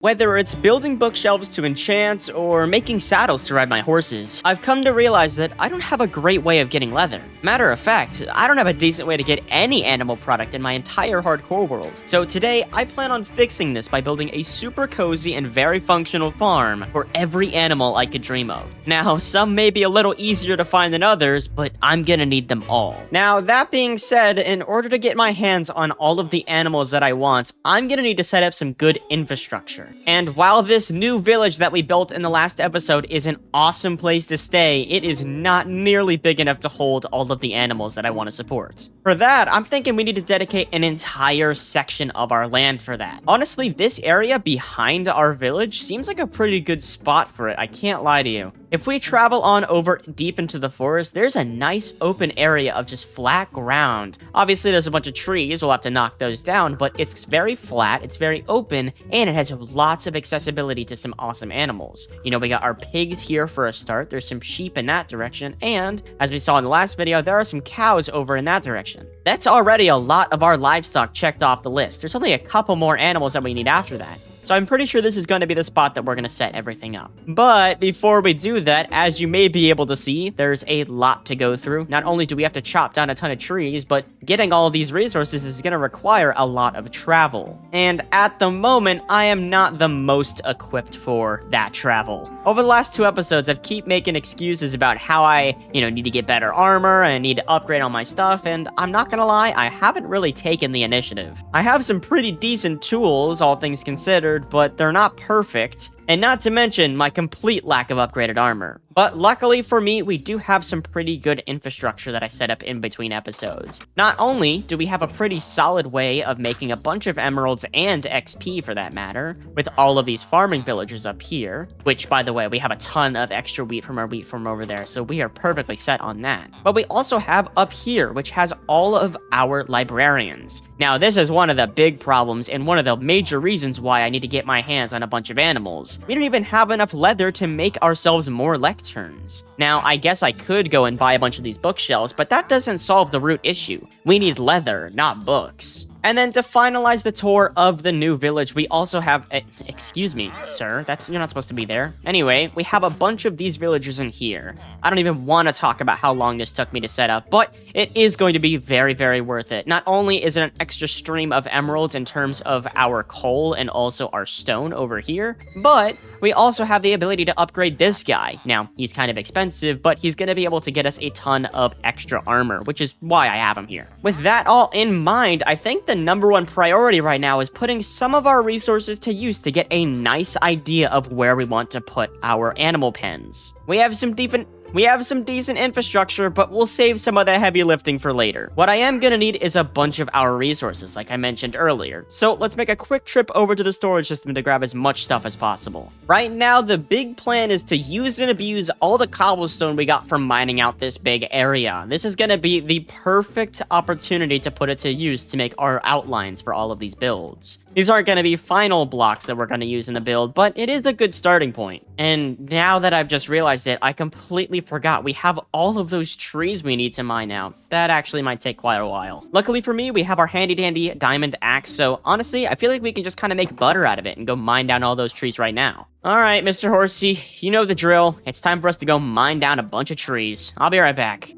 Whether it's building bookshelves to enchant or making saddles to ride my horses, I've come to realize that I don't have a great way of getting leather. Matter of fact, I don't have a decent way to get any animal product in my entire hardcore world. So today, I plan on fixing this by building a super cozy and very functional farm for every animal I could dream of. Now, some may be a little easier to find than others, but I'm gonna need them all. Now, that being said, in order to get my hands on all of the animals that I want, I'm gonna need to set up some good infrastructure. And while this new village that we built in the last episode is an awesome place to stay, it is not nearly big enough to hold all of the animals that I want to support. For that, I'm thinking we need to dedicate an entire section of our land for that. Honestly, this area behind our village seems like a pretty good spot for it, I can't lie to you. If we travel on over deep into the forest, there's a nice open area of just flat ground. Obviously, there's a bunch of trees, we'll have to knock those down, but it's very flat, it's very open, and it has lots of accessibility to some awesome animals. You know, we got our pigs here for a start, there's some sheep in that direction, and as we saw in the last video, there are some cows over in that direction. That's already a lot of our livestock checked off the list. There's only a couple more animals that we need after that. So I'm pretty sure this is going to be the spot that we're going to set everything up. But before we do that, as you may be able to see, there's a lot to go through. Not only do we have to chop down a ton of trees, but getting all of these resources is going to require a lot of travel. And at the moment, I am not the most equipped for that travel. Over the last 2 episodes, I've keep making excuses about how I, need to get better armor and I need to upgrade all my stuff, and I'm not gonna lie, I haven't really taken the initiative. I have some pretty decent tools, all things considered, but they're not perfect, and not to mention my complete lack of upgraded armor. But luckily for me, we do have some pretty good infrastructure that I set up in between episodes. Not only do we have a pretty solid way of making a bunch of emeralds and XP for that matter, with all of these farming villagers up here, which by the way, we have a ton of extra wheat from our wheat farm over there, so we are perfectly set on that. But we also have up here, which has all of our librarians. Now, this is one of the big problems and one of the major reasons why I need to get my hands on a bunch of animals. We don't even have enough leather to make ourselves more lecterns. Now, I guess I could go and buy a bunch of these bookshelves, but that doesn't solve the root issue. We need leather, not books. And then to finalize the tour of the new village, we also have, excuse me, sir, you're not supposed to be there. Anyway, we have a bunch of these villagers in here. I don't even want to talk about how long this took me to set up, but it is going to be very, very worth it. Not only is it an extra stream of emeralds in terms of our coal and also our stone over here, but we also have the ability to upgrade this guy. Now, he's kind of expensive, but he's going to be able to get us a ton of extra armor, which is why I have him here. With that all in mind, I think the number 1 priority right now is putting some of our resources to use to get a nice idea of where we want to put our animal pens. We have some decent infrastructure, but we'll save some of the heavy lifting for later. What I am gonna need is a bunch of our resources, like I mentioned earlier. So let's make a quick trip over to the storage system to grab as much stuff as possible. Right now, the big plan is to use and abuse all the cobblestone we got from mining out this big area. This is gonna be the perfect opportunity to put it to use to make our outlines for all of these builds. These aren't going to be final blocks that we're going to use in the build, but it is a good starting point. And now that I've just realized it, I completely forgot we have all of those trees we need to mine out. That actually might take quite a while. Luckily for me, we have our handy-dandy diamond axe, so honestly, I feel like we can just kind of make butter out of it and go mine down all those trees right now. Alright, Mr. Horsey, you know the drill. It's time for us to go mine down a bunch of trees. I'll be right back.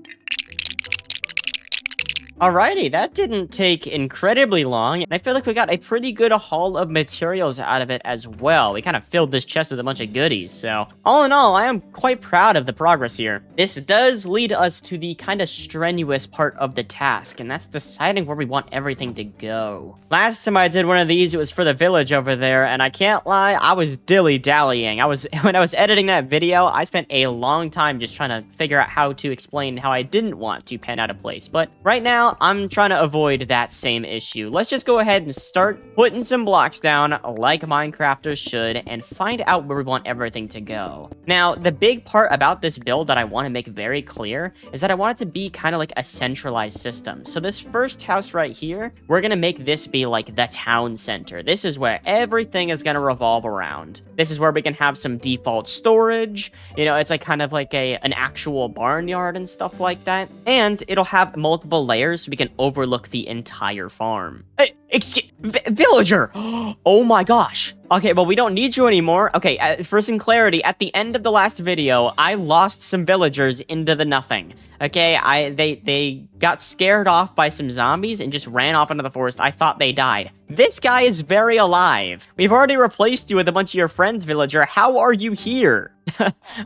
Alrighty, that didn't take incredibly long, and I feel like we got a pretty good haul of materials out of it as well. We kind of filled this chest with a bunch of goodies, so all in all, I am quite proud of the progress here. This does lead us to the kind of strenuous part of the task, and that's deciding where we want everything to go. Last time I did one of these, it was for the village over there, and I can't lie, I was dilly-dallying. When I was editing that video, I spent a long time just trying to figure out how to explain how I didn't want to pen out a place, but right now, I'm trying to avoid that same issue. Let's just go ahead and start putting some blocks down like Minecrafters should and find out where we want everything to go. Now, the big part about this build that I want to make very clear is that I want it to be kind of like a centralized system. So this first house right here, we're going to make this be like the town center. This is where everything is going to revolve around. This is where we can have some default storage. It's like kind of like an actual barnyard and stuff like that. And it'll have multiple layers so we can overlook the entire farm. Excuse, villager! Oh my gosh! Okay, well, we don't need you anymore. Okay, for some clarity, at the end of the last video, I lost some villagers into the nothing. Okay, they got scared off by some zombies and just ran off into the forest. I thought they died. This guy is very alive. We've already replaced you with a bunch of your friends, villager. How are you here?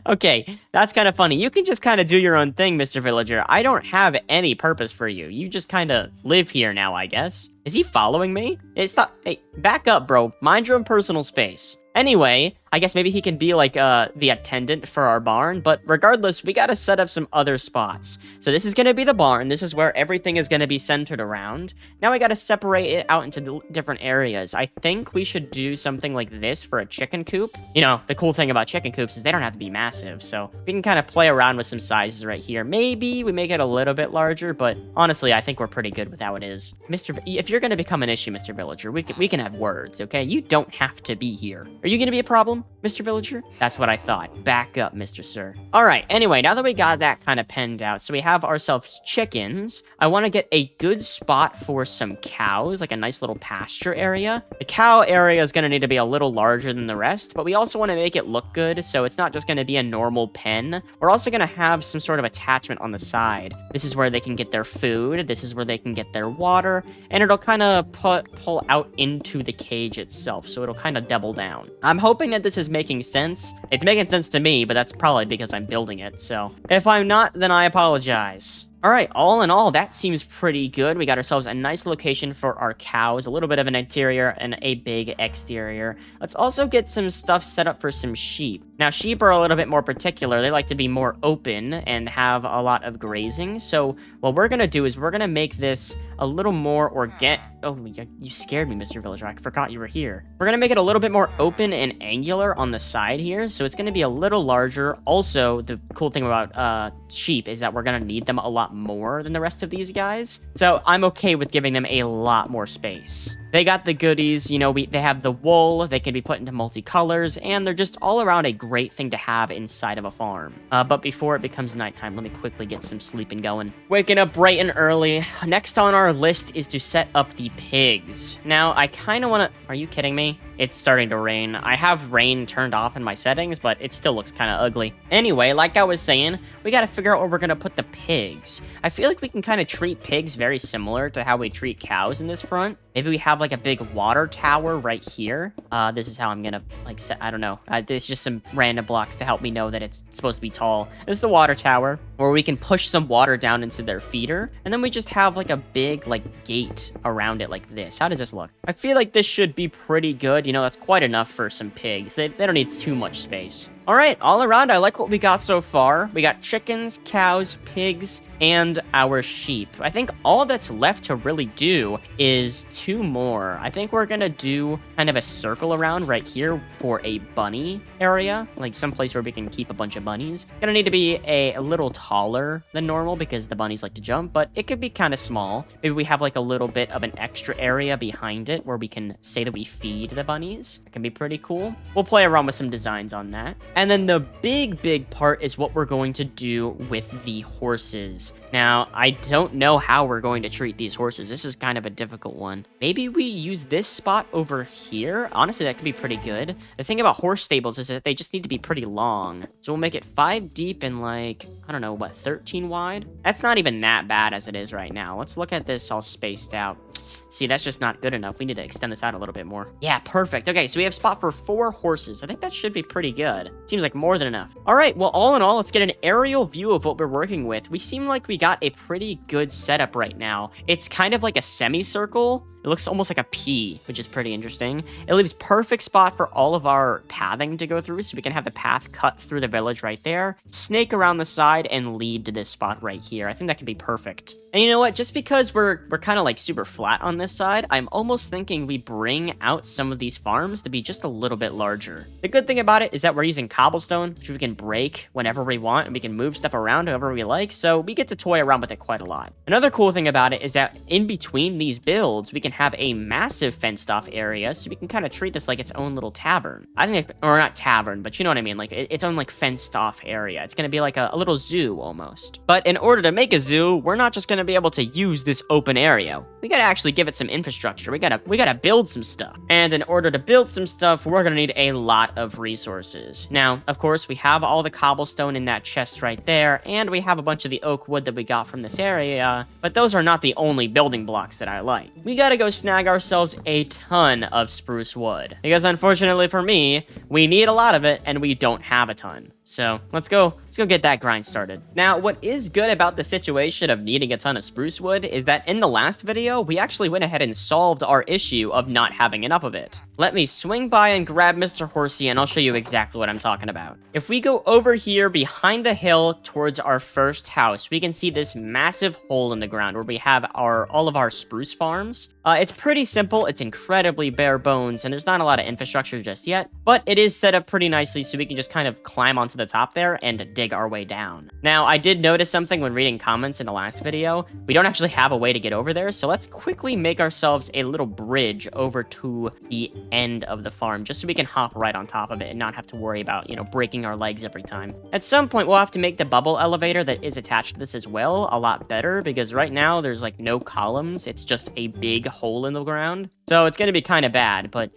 Okay, that's kind of funny. You can just kind of do your own thing, Mr. Villager. I don't have any purpose for you. You just kind of live here now, I guess. Is he following me? Hey, back up, bro. Mind your own personal space. Anyway, I guess maybe he can be like the attendant for our barn, but regardless, we gotta set up some other spots. So this is gonna be the barn. This is where everything is gonna be centered around. Now we gotta separate it out into different areas. I think we should do something like this for a chicken coop. You know, the cool thing about chicken coops is they don't have to be massive, so we can kind of play around with some sizes right here. Maybe we make it a little bit larger, but honestly, I think we're pretty good with how it is. If you're gonna become an issue, Mr. Villager, we can have words, okay? You don't have to be here. Are you gonna be a problem, Mr. Villager? That's what I thought. Back up, Mr. Sir. All right, anyway, now that we got that kind of penned out, so we have ourselves chickens. I want to get a good spot for some cows, like a nice little pasture area. The cow area is going to need to be a little larger than the rest, but we also want to make it look good, so it's not just going to be a normal pen. We're also going to have some sort of attachment on the side. This is where they can get their food, this is where they can get their water, and it'll kind of pull out into the cage itself, so it'll kind of double down. I'm hoping that this is making sense. It's making sense to me, but that's probably because I'm building it, so if I'm not, then I apologize. Alright, all in all, that seems pretty good. We got ourselves a nice location for our cows, a little bit of an interior and a big exterior. Let's also get some stuff set up for some sheep. Now, sheep are a little bit more particular. They like to be more open and have a lot of grazing. So what we're going to do is we're going to make this a little more organic. Oh, you scared me, Mr. Villager. I forgot you were here. We're going to make it a little bit more open and angular on the side here. So it's going to be a little larger. Also, the cool thing about sheep is that we're going to need them a lot more than the rest of these guys. So I'm okay with giving them a lot more space. They got the goodies, you know, they have the wool, they can be put into multicolors, and they're just all around a great thing to have inside of a farm. But before it becomes nighttime, let me quickly get some sleeping going. Waking up bright and early. Next on our list is to set up the pigs. Now, I kind of want to... Are you kidding me? It's starting to rain. I have rain turned off in my settings, but it still looks kind of ugly. Anyway, like I was saying, we got to figure out where we're going to put the pigs. I feel like we can kind of treat pigs very similar to how we treat cows in this front. Maybe we have like a big water tower right here. This is how I'm gonna like set, I don't know. There's just some random blocks to help me know that it's supposed to be tall. This is the water tower where we can push some water down into their feeder. And then we just have like a big like gate around it like this. How does this look? I feel like this should be pretty good. You know, that's quite enough for some pigs. They don't need too much space. All right, all around, I like what we got so far. We got chickens, cows, pigs, and our sheep. I think all that's left to really do is 2 more. I think we're gonna do kind of a circle around right here for a bunny area, like someplace where we can keep a bunch of bunnies. Gonna need to be a little taller than normal because the bunnies like to jump, but it could be kind of small. Maybe we have like a little bit of an extra area behind it where we can say that we feed the bunnies. It can be pretty cool. We'll play around with some designs on that. And then the big part is what we're going to do with the horses. Now, I don't know how we're going to treat these horses. This is kind of a difficult one. Maybe we use this spot over here. Honestly, that could be pretty good. The thing about horse stables is that they just need to be pretty long. So we'll make it 5 deep and like, I don't know, what, 13 wide? That's not even that bad as it is right now. Let's look at this all spaced out. See, that's just not good enough. We need to extend this out a little bit more. Yeah, perfect. Okay, so we have spot for 4 horses. I think that should be pretty good. Seems like more than enough. All right, well, all in all, let's get an aerial view of what we're working with. We seem like we got a pretty good setup right now. It's kind of like a semicircle. It looks almost like a P, which is pretty interesting. It leaves perfect spot for all of our pathing to go through, so we can have the path cut through the village right there, snake around the side, and lead to this spot right here. I think that could be perfect. And you know what? Just because we're kind of like super flat on this side, I'm almost thinking we bring out some of these farms to be just a little bit larger. The good thing about it is that we're using cobblestone, which we can break whenever we want, and we can move stuff around however we like, so we get to toy around with it quite a lot. Another cool thing about it is that in between these builds, we can have a massive fenced-off area, so we can kind of treat this like its own little tavern. I think, or not tavern, but you know what I mean, like its own like fenced-off area. It's gonna be like a little zoo almost. But in order to make a zoo, we're not just gonna be able to use this open area. We gotta actually give it some infrastructure. We gotta build some stuff. And in order to build some stuff, we're gonna need a lot of resources. Now, of course, we have all the cobblestone in that chest right there, and we have a bunch of the oak wood that we got from this area, but those are not the only building blocks that I like. We gotta go snag ourselves a ton of spruce wood, because unfortunately for me, we need a lot of it, and we don't have a ton. So let's go get that grind started. Now, what is good about the situation of needing a ton of spruce wood is that in the last video, we actually went ahead and solved our issue of not having enough of it. Let me swing by and grab Mr. Horsey, and I'll show you exactly what I'm talking about. If we go over here behind the hill towards our first house, we can see this massive hole in the ground where we have all of our spruce farms. It's pretty simple, it's incredibly bare bones, and there's not a lot of infrastructure just yet, but it is set up pretty nicely so we can just kind of climb onto the top there and dig our way down. Now, I did notice something when reading comments in the last video. We don't actually have a way to get over there, so let's quickly make ourselves a little bridge over to the end of the farm, just so we can hop right on top of it and not have to worry about, breaking our legs every time. At some point, we'll have to make the bubble elevator that is attached to this as well a lot better, because right now there's like no columns, it's just a big hole in the ground. So it's going to be kind of bad, but,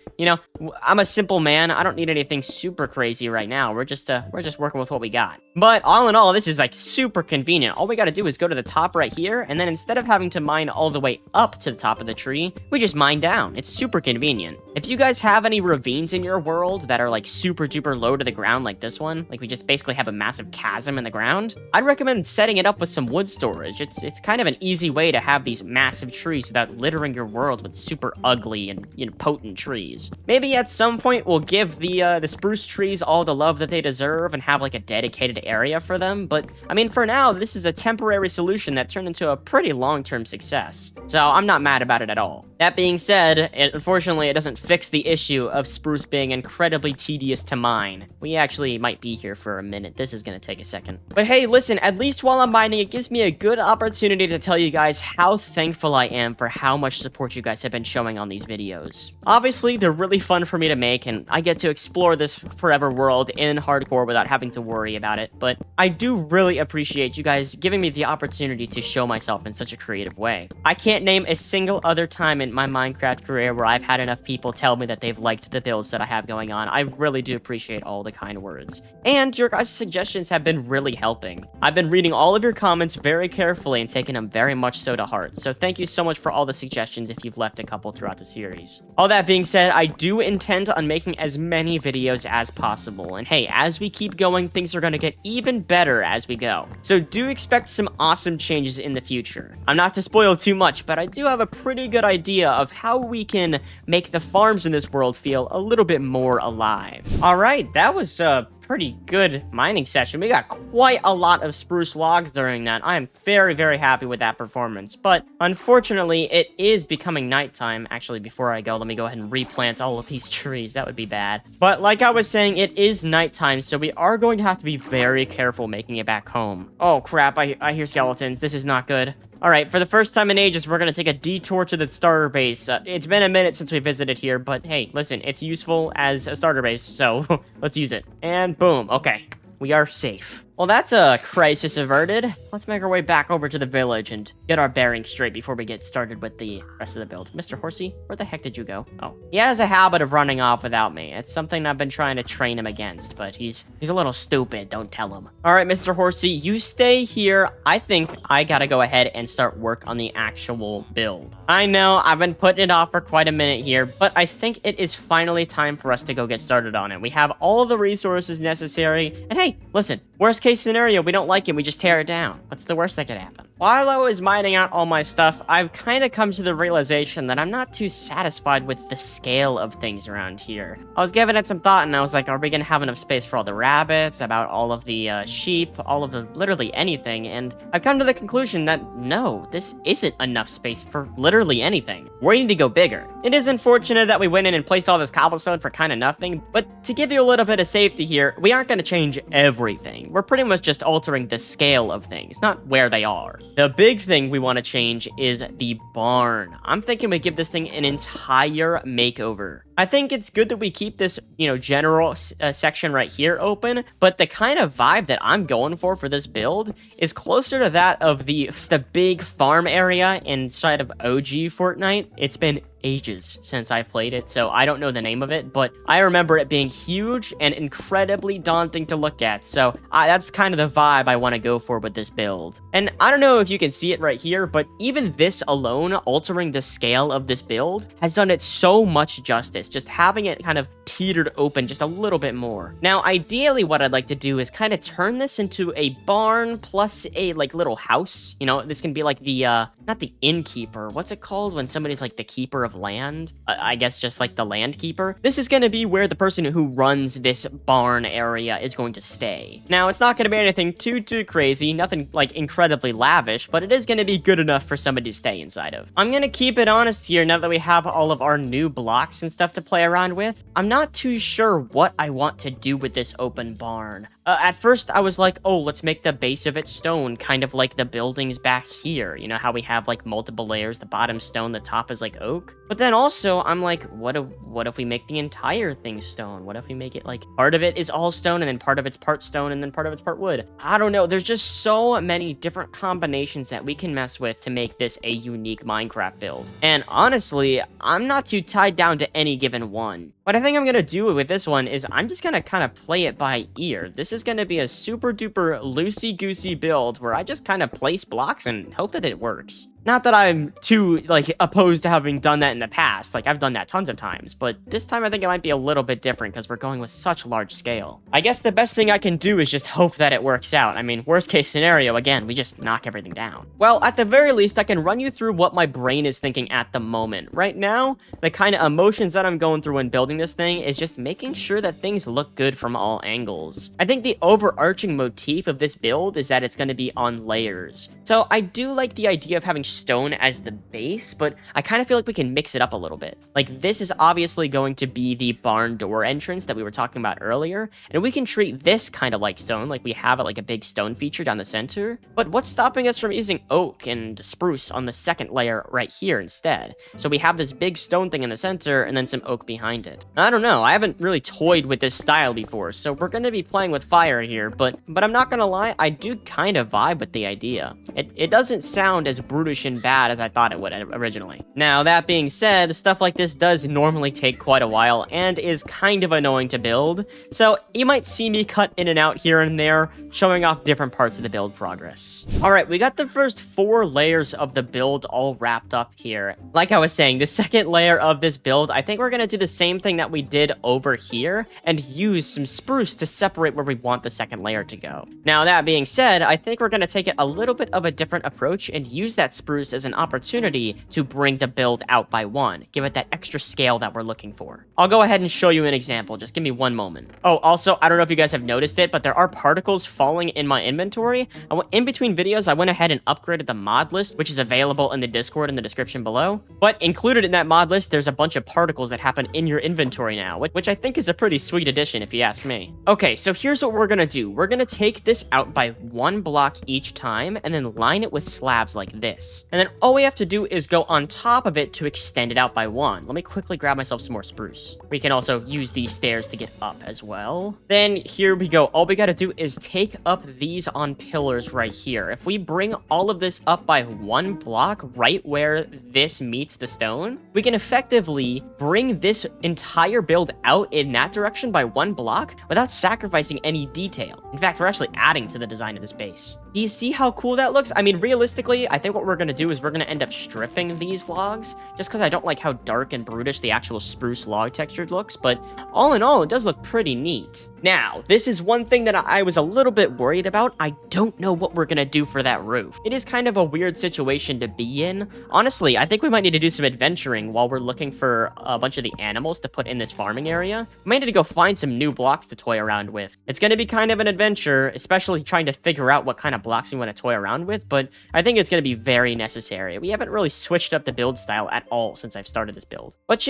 I'm a simple man. I don't need anything super crazy right now. We're just working with what we got. But all in all, this is like super convenient. All we got to do is go to the top right here, and then instead of having to mine all the way up to the top of the tree, we just mine down. It's super convenient. If you guys have any ravines in your world that are like super duper low to the ground like this one, like we just basically have a massive chasm in the ground, I'd recommend setting it up with some wood storage. It's kind of an easy way to have these massive trees without littering your world with super ugly and potent trees. Maybe at some point we'll give the spruce trees all the love that they deserve and have like a dedicated area for them, but I mean, for now, this is a temporary solution that turned into a pretty long-term success, so I'm not mad about it at all. That being said, unfortunately, it doesn't fix the issue of spruce being incredibly tedious to mine. We actually might be here for a minute. This is gonna take a second. But hey, listen, at least while I'm mining, it gives me a good opportunity to tell you guys how thankful I am for how much support you guys have been showing on these videos. Obviously, they're really fun for me to make, and I get to explore this forever world in hardcore without having to worry about it, but I do really appreciate you guys giving me the opportunity to show myself in such a creative way. I can't name a single other time in my Minecraft career where I've had enough people tell me that they've liked the builds that I have going on. I really do appreciate all the kind words. And your guys' suggestions have been really helping. I've been reading all of your comments very carefully and taking them very much so to heart, so thank you so much for all the suggestions if you've left a couple throughout the series. All that being said, I do intend on making as many videos as possible, and hey, as we keep going, things are going to get even better as we go. So do expect some awesome changes in the future. I'm not to spoil too much, but I do have a pretty good idea of how we can make the farms in this world feel a little bit more alive. Alright, that was pretty good mining session. We got quite a lot of spruce logs during that. I am very, very happy with that performance, but unfortunately, it is becoming nighttime. Actually, before I go, let me go ahead and replant all of these trees. That would be bad. But like I was saying, it is nighttime, so we are going to have to be very careful making it back home. Oh crap, I hear skeletons. This is not good. Alright, for the first time in ages, we're gonna take a detour to the starter base. It's been a minute since we visited here, but hey, listen, it's useful as a starter base, so let's use it. And boom, okay, we are safe. Well, that's a crisis averted. Let's make our way back over to the village and get our bearings straight before we get started with the rest of the build. Mr. Horsey, where the heck did you go? Oh, he has a habit of running off without me. It's something I've been trying to train him against, but he's a little stupid. Don't tell him. All right, Mr. Horsey, you stay here. I think I gotta go ahead and start work on the actual build. I know I've been putting it off for quite a minute here, but I think it is finally time for us to go get started on it. We have all the resources necessary, and hey, listen, worst case scenario, we don't like it, we just tear it down. What's the worst that could happen? While I was mining out all my stuff, I've kind of come to the realization that I'm not too satisfied with the scale of things around here. I was giving it some thought and I was like, are we gonna have enough space for all the rabbits, about all of the sheep, all of the literally anything? And I've come to the conclusion that no, this isn't enough space for literally anything. We need to go bigger. It is unfortunate that we went in and placed all this cobblestone for kind of nothing, but to give you a little bit of safety here, we aren't gonna change everything. We're pretty much just altering the scale of things, not where they are. The big thing we want to change is the barn. I'm thinking we give this thing an entire makeover. I think it's good that we keep this, general section right here open, but the kind of vibe that I'm going for this build is closer to that of the big farm area inside of OG Fortnite. It's been ages since I've played it, so I don't know the name of it, but I remember it being huge and incredibly daunting to look at, so that's kind of the vibe I want to go for with this build. And I don't know if you can see it right here, but even this alone, altering the scale of this build, has done it so much justice, just having it kind of teetered open just a little bit more. Now, ideally, what I'd like to do is kind of turn this into a barn plus a, little house. This can be like the, not the innkeeper, what's it called when somebody's like the keeper of land? I guess just like the land keeper. This is going to be where the person who runs this barn area is going to stay. Now, it's not going to be anything too crazy, nothing like incredibly lavish, but it is going to be good enough for somebody to stay inside of. I'm going to keep it honest here now that we have all of our new blocks and stuff to play around with. I'm not too sure what I want to do with this open barn. At first, I was like, oh, let's make the base of it stone, kind of like the buildings back here. You know how we have, like, multiple layers, the bottom stone, the top is, like, oak? But then also, I'm like, what if we make the entire thing stone? What if we make it, like, part of it is all stone, and then part of it's part stone, and then part of it's part wood? I don't know. There's just so many different combinations that we can mess with to make this a unique Minecraft build. And honestly, I'm not too tied down to any given one. What I think I'm going to do with this one is I'm just going to kind of play it by ear. This is going to be a super duper loosey-goosey build where I just kind of place blocks and hope that it works. Not that I'm too, opposed to having done that in the past. I've done that tons of times. But this time I think it might be a little bit different because we're going with such large scale. I guess the best thing I can do is just hope that it works out. I mean, worst case scenario, again, we just knock everything down. Well, at the very least, I can run you through what my brain is thinking at the moment. Right now, the kind of emotions that I'm going through when building this thing is just making sure that things look good from all angles. I think the overarching motif of this build is that it's going to be on layers. So I do like the idea of having stone as the base, but I kind of feel like we can mix it up a little bit. This is obviously going to be the barn door entrance that we were talking about earlier, and we can treat this kind of like stone, like we have it like a big stone feature down the center. But what's stopping us from using oak and spruce on the second layer right here instead? So we have this big stone thing in the center and then some oak behind it. I don't know, I haven't really toyed with this style before, so we're going to be playing with fire here, but I'm not gonna lie, I do kind of vibe with the idea. It doesn't sound as brutish and bad as I thought it would originally. Now, that being said, stuff like this does normally take quite a while and is kind of annoying to build, so you might see me cut in and out here and there, showing off different parts of the build progress. Alright, we got the first 4 layers of the build all wrapped up here. Like I was saying, the second layer of this build, I think we're gonna do the same thing that we did over here and use some spruce to separate where we want the second layer to go. Now, that being said, I think we're gonna take it a little bit of a different approach and use that spruce as an opportunity to bring the build out by 1, give it that extra scale that we're looking for. I'll go ahead and show you an example, just give me one moment. Oh, also, I don't know if you guys have noticed it, but there are particles falling in my inventory. In between videos, I went ahead and upgraded the mod list, which is available in the Discord in the description below. But included in that mod list, there's a bunch of particles that happen in your inventory now, which I think is a pretty sweet addition if you ask me. Okay, so here's what we're gonna do. We're gonna take this out by 1 block each time, and then line it with slabs like this. And then all we have to do is go on top of it to extend it out by 1. Let me quickly grab myself some more spruce. We can also use these stairs to get up as well. Then here we go. All we gotta do is take up these on pillars right here. If we bring all of this up by 1 block right where this meets the stone, we can effectively bring this entire build out in that direction by 1 block without sacrificing any detail. In fact, we're actually adding to the design of this base. Do you see how cool that looks? I mean, realistically, I think what we're gonna do is we're gonna end up stripping these logs, just because I don't like how dark and brutish the actual spruce log texture looks, but all in all, it does look pretty neat. Now, this is one thing that I was a little bit worried about. I don't know what we're gonna do for that roof. It is kind of a weird situation to be in. Honestly, I think we might need to do some adventuring while we're looking for a bunch of the animals to put in this farming area. We might need to go find some new blocks to toy around with. It's gonna be kind of an adventure, especially trying to figure out what kind of blocks we want to toy around with, but I think it's gonna be very necessary. We haven't really switched up the build style at all since I've started this build. But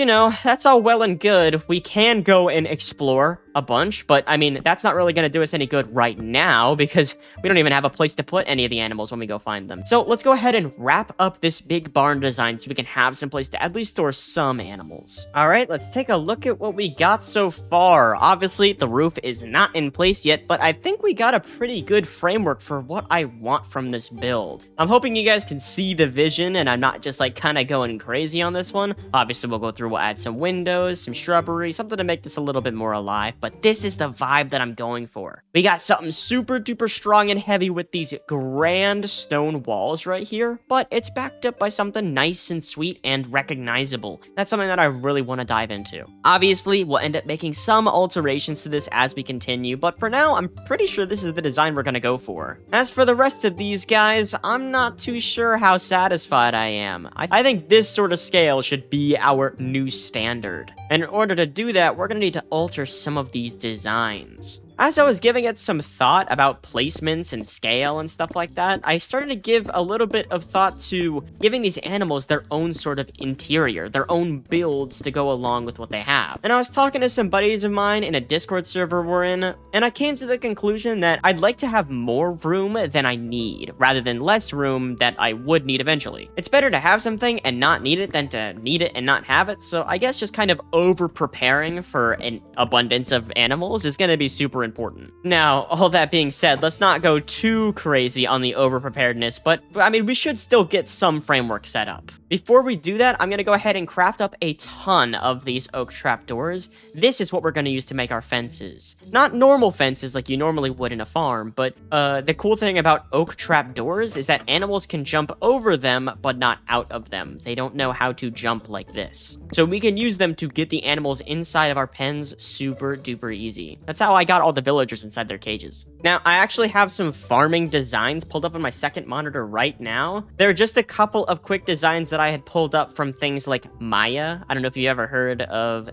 that's all well and good. We can go and explore. a bunch, but I mean, that's not really going to do us any good right now because we don't even have a place to put any of the animals when we go find them. So let's go ahead and wrap up this big barn design so we can have some place to at least store some animals. All right, let's take a look at what we got so far. Obviously, the roof is not in place yet, but I think we got a pretty good framework for what I want from this build. I'm hoping you guys can see the vision and I'm not just like kind of going crazy on this one. Obviously, we'll go through, we'll add some windows, some shrubbery, something to make this a little bit more alive, but this is the vibe that I'm going for. We got something super duper strong and heavy with these grand stone walls right here, but it's backed up by something nice and sweet and recognizable. That's something that I really want to dive into. Obviously, we'll end up making some alterations to this as we continue, but for now, I'm pretty sure this is the design we're going to go for. As for the rest of these guys, I'm not too sure how satisfied I am. I think this sort of scale should be our new standard. And in order to do that, we're going to need to alter some of these designs. As I was giving it some thought about placements and scale and stuff like that, I started to give a little bit of thought to giving these animals their own sort of interior, their own builds to go along with what they have. And I was talking to some buddies of mine in a Discord server we're in, and I came to the conclusion that I'd like to have more room than I need, rather than less room that I would need eventually. It's better to have something and not need it than to need it and not have it, so I guess just kind of over-preparing for an abundance of animals is going to be super important. Now, all that being said, let's not go too crazy on the over-preparedness, but I mean, we should still get some framework set up. Before we do that, I'm going to go ahead and craft up a ton of these oak trapdoors. This is what we're going to use to make our fences. Not normal fences like you normally would in a farm, but the cool thing about oak trapdoors is that animals can jump over them, but not out of them. They don't know how to jump like this. So we can use them to get the animals inside of our pens super duper easy. That's how I got all the villagers inside their cages. Now, I actually have some farming designs pulled up on my second monitor right now. There are just a couple of quick designs that I had pulled up from things like Maya. I don't know if you ever heard of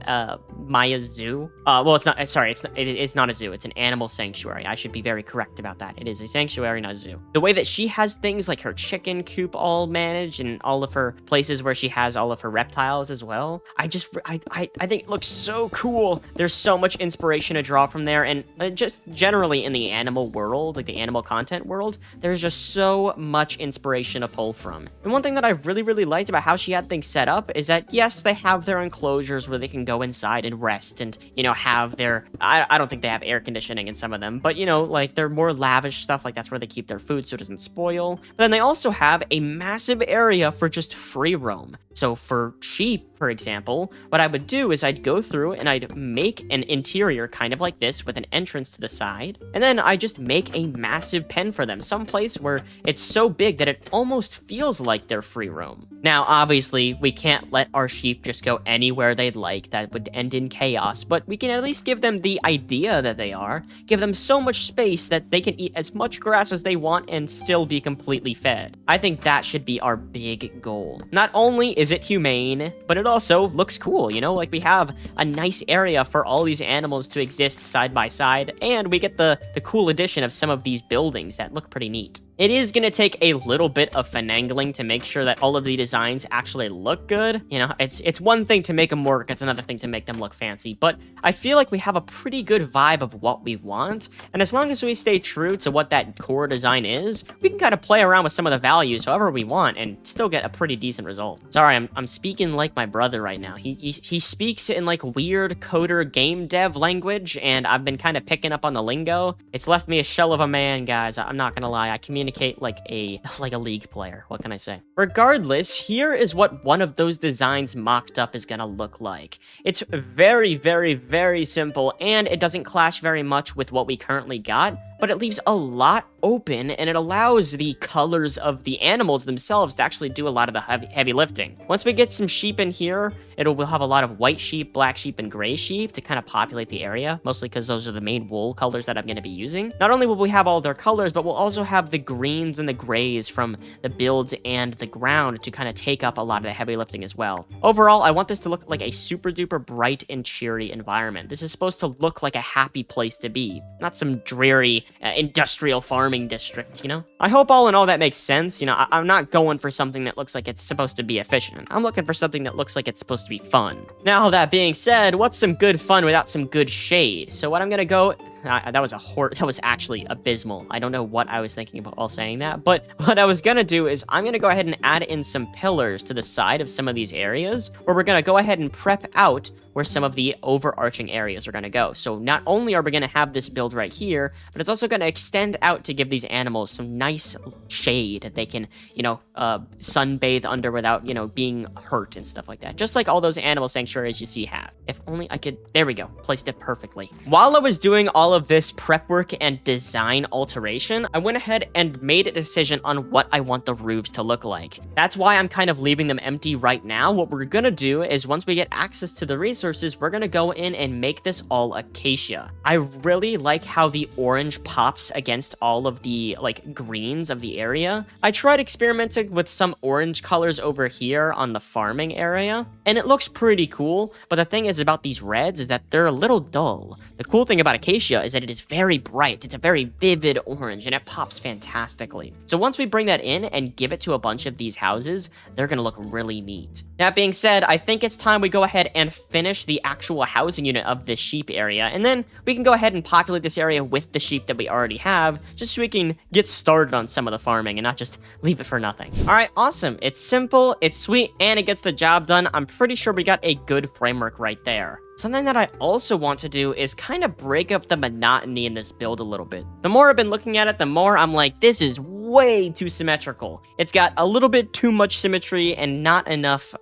Maya Zoo. Well, it's not, sorry, it's not a zoo. It's an animal sanctuary. I should be very correct about that. It is a sanctuary, not a zoo. The way that she has things like her chicken coop all managed and all of her places where she has all of her reptiles as well. I think it looks so cool. There's so much inspiration to draw from there, and just generally in the animal world, like the animal content world, there's just so much inspiration to pull from. And one thing that I really liked about how she had things set up is that, yes, they have their enclosures where they can go inside and rest and, you know, have their, I don't think they have air conditioning in some of them, but, you know, like, they're more lavish stuff, like that's where they keep their food so it doesn't spoil. But then they also have a massive area for just free roam. So for sheep, for example, what I would do is I'd go through and I'd make an interior kind of like this with an entrance to the side, and then I just make a massive pen for them, someplace where it's so big that it almost feels like they're free roam. Now, obviously, we can't let our sheep just go anywhere they'd like. That would end in chaos, but we can at least give them the idea that they are, give them so much space that they can eat as much grass as they want and still be completely fed. I think that should be our big goal. Not only is it humane, but it also looks cool, you know, like we have a nice area for all these animals to exist side by side, and we get the cool addition of some of these buildings that look pretty neat. It is going to take a little bit of finagling to make sure that all of the designs actually look good. You know, it's one thing to make them work, it's another thing to make them look fancy, but I feel like we have a pretty good vibe of what we want, and as long as we stay true to what that core design is, we can kind of play around with some of the values however we want and still get a pretty decent result. Sorry, I'm speaking like my brother right now. He speaks in like weird coder game dev language, and I've been kind of picking up on the lingo. It's left me a shell of a man, guys. I'm not gonna lie. I communicate like a league player. What can I say? Regardless, here is what one of those designs mocked up is gonna look like. It's very simple, and it doesn't clash very much with what we currently got, but it leaves a lot open, and it allows the colors of the animals themselves to actually do a lot of the heavy lifting. Once we get some sheep in here, we'll have a lot of white sheep, black sheep, and gray sheep to kind of populate the area, mostly because those are the main wool colors that I'm going to be using. Not only will we have all their colors, but we'll also have the greens and the grays from the builds and the ground to kind of take up a lot of the heavy lifting as well. Overall, I want this to look like a super duper bright and cheery environment. This is supposed to look like a happy place to be, not some dreary industrial farming district, you know? I hope all in all that makes sense. You know, I'm not going for something that looks like it's supposed to be efficient. I'm looking for something that looks like it's supposed to be fun. Now, that being said, what's some good fun without some good shade? So what I'm gonna go... that was actually abysmal. I don't know what I was thinking about while saying that, but what I was gonna do is I'm gonna go ahead and add in some pillars to the side of some of these areas where we're gonna go ahead and prep out where some of the overarching areas are going to go. So not only are we going to have this build right here, but it's also going to extend out to give these animals some nice shade that they can, you know, sunbathe under without, you know, being hurt and stuff like that. Just like all those animal sanctuaries you see have. If only I could, there we go, placed it perfectly. While I was doing all of this prep work and design alteration, I went ahead and made a decision on what I want the roofs to look like. That's why I'm kind of leaving them empty right now. What we're going to do is once we get access to the resources, we're gonna go in and make this all acacia. I really like how the orange pops against all of the like greens of the area. I tried experimenting with some orange colors over here on the farming area, and it looks pretty cool, but the thing is about these reds is that they're a little dull. The cool thing about acacia is that it is very bright. It's a very vivid orange, and it pops fantastically. So once we bring that in and give it to a bunch of these houses, they're gonna look really neat. That being said, I think it's time we go ahead and finish the actual housing unit of this sheep area, and then we can go ahead and populate this area with the sheep that we already have, just so we can get started on some of the farming and not just leave it for nothing. All right, awesome. It's simple, it's sweet, and it gets the job done. I'm pretty sure we got a good framework right there. Something that I also want to do is kind of break up the monotony in this build a little bit. The more I've been looking at it, the more I'm like, this is way too symmetrical. It's got a little bit too much symmetry and not enough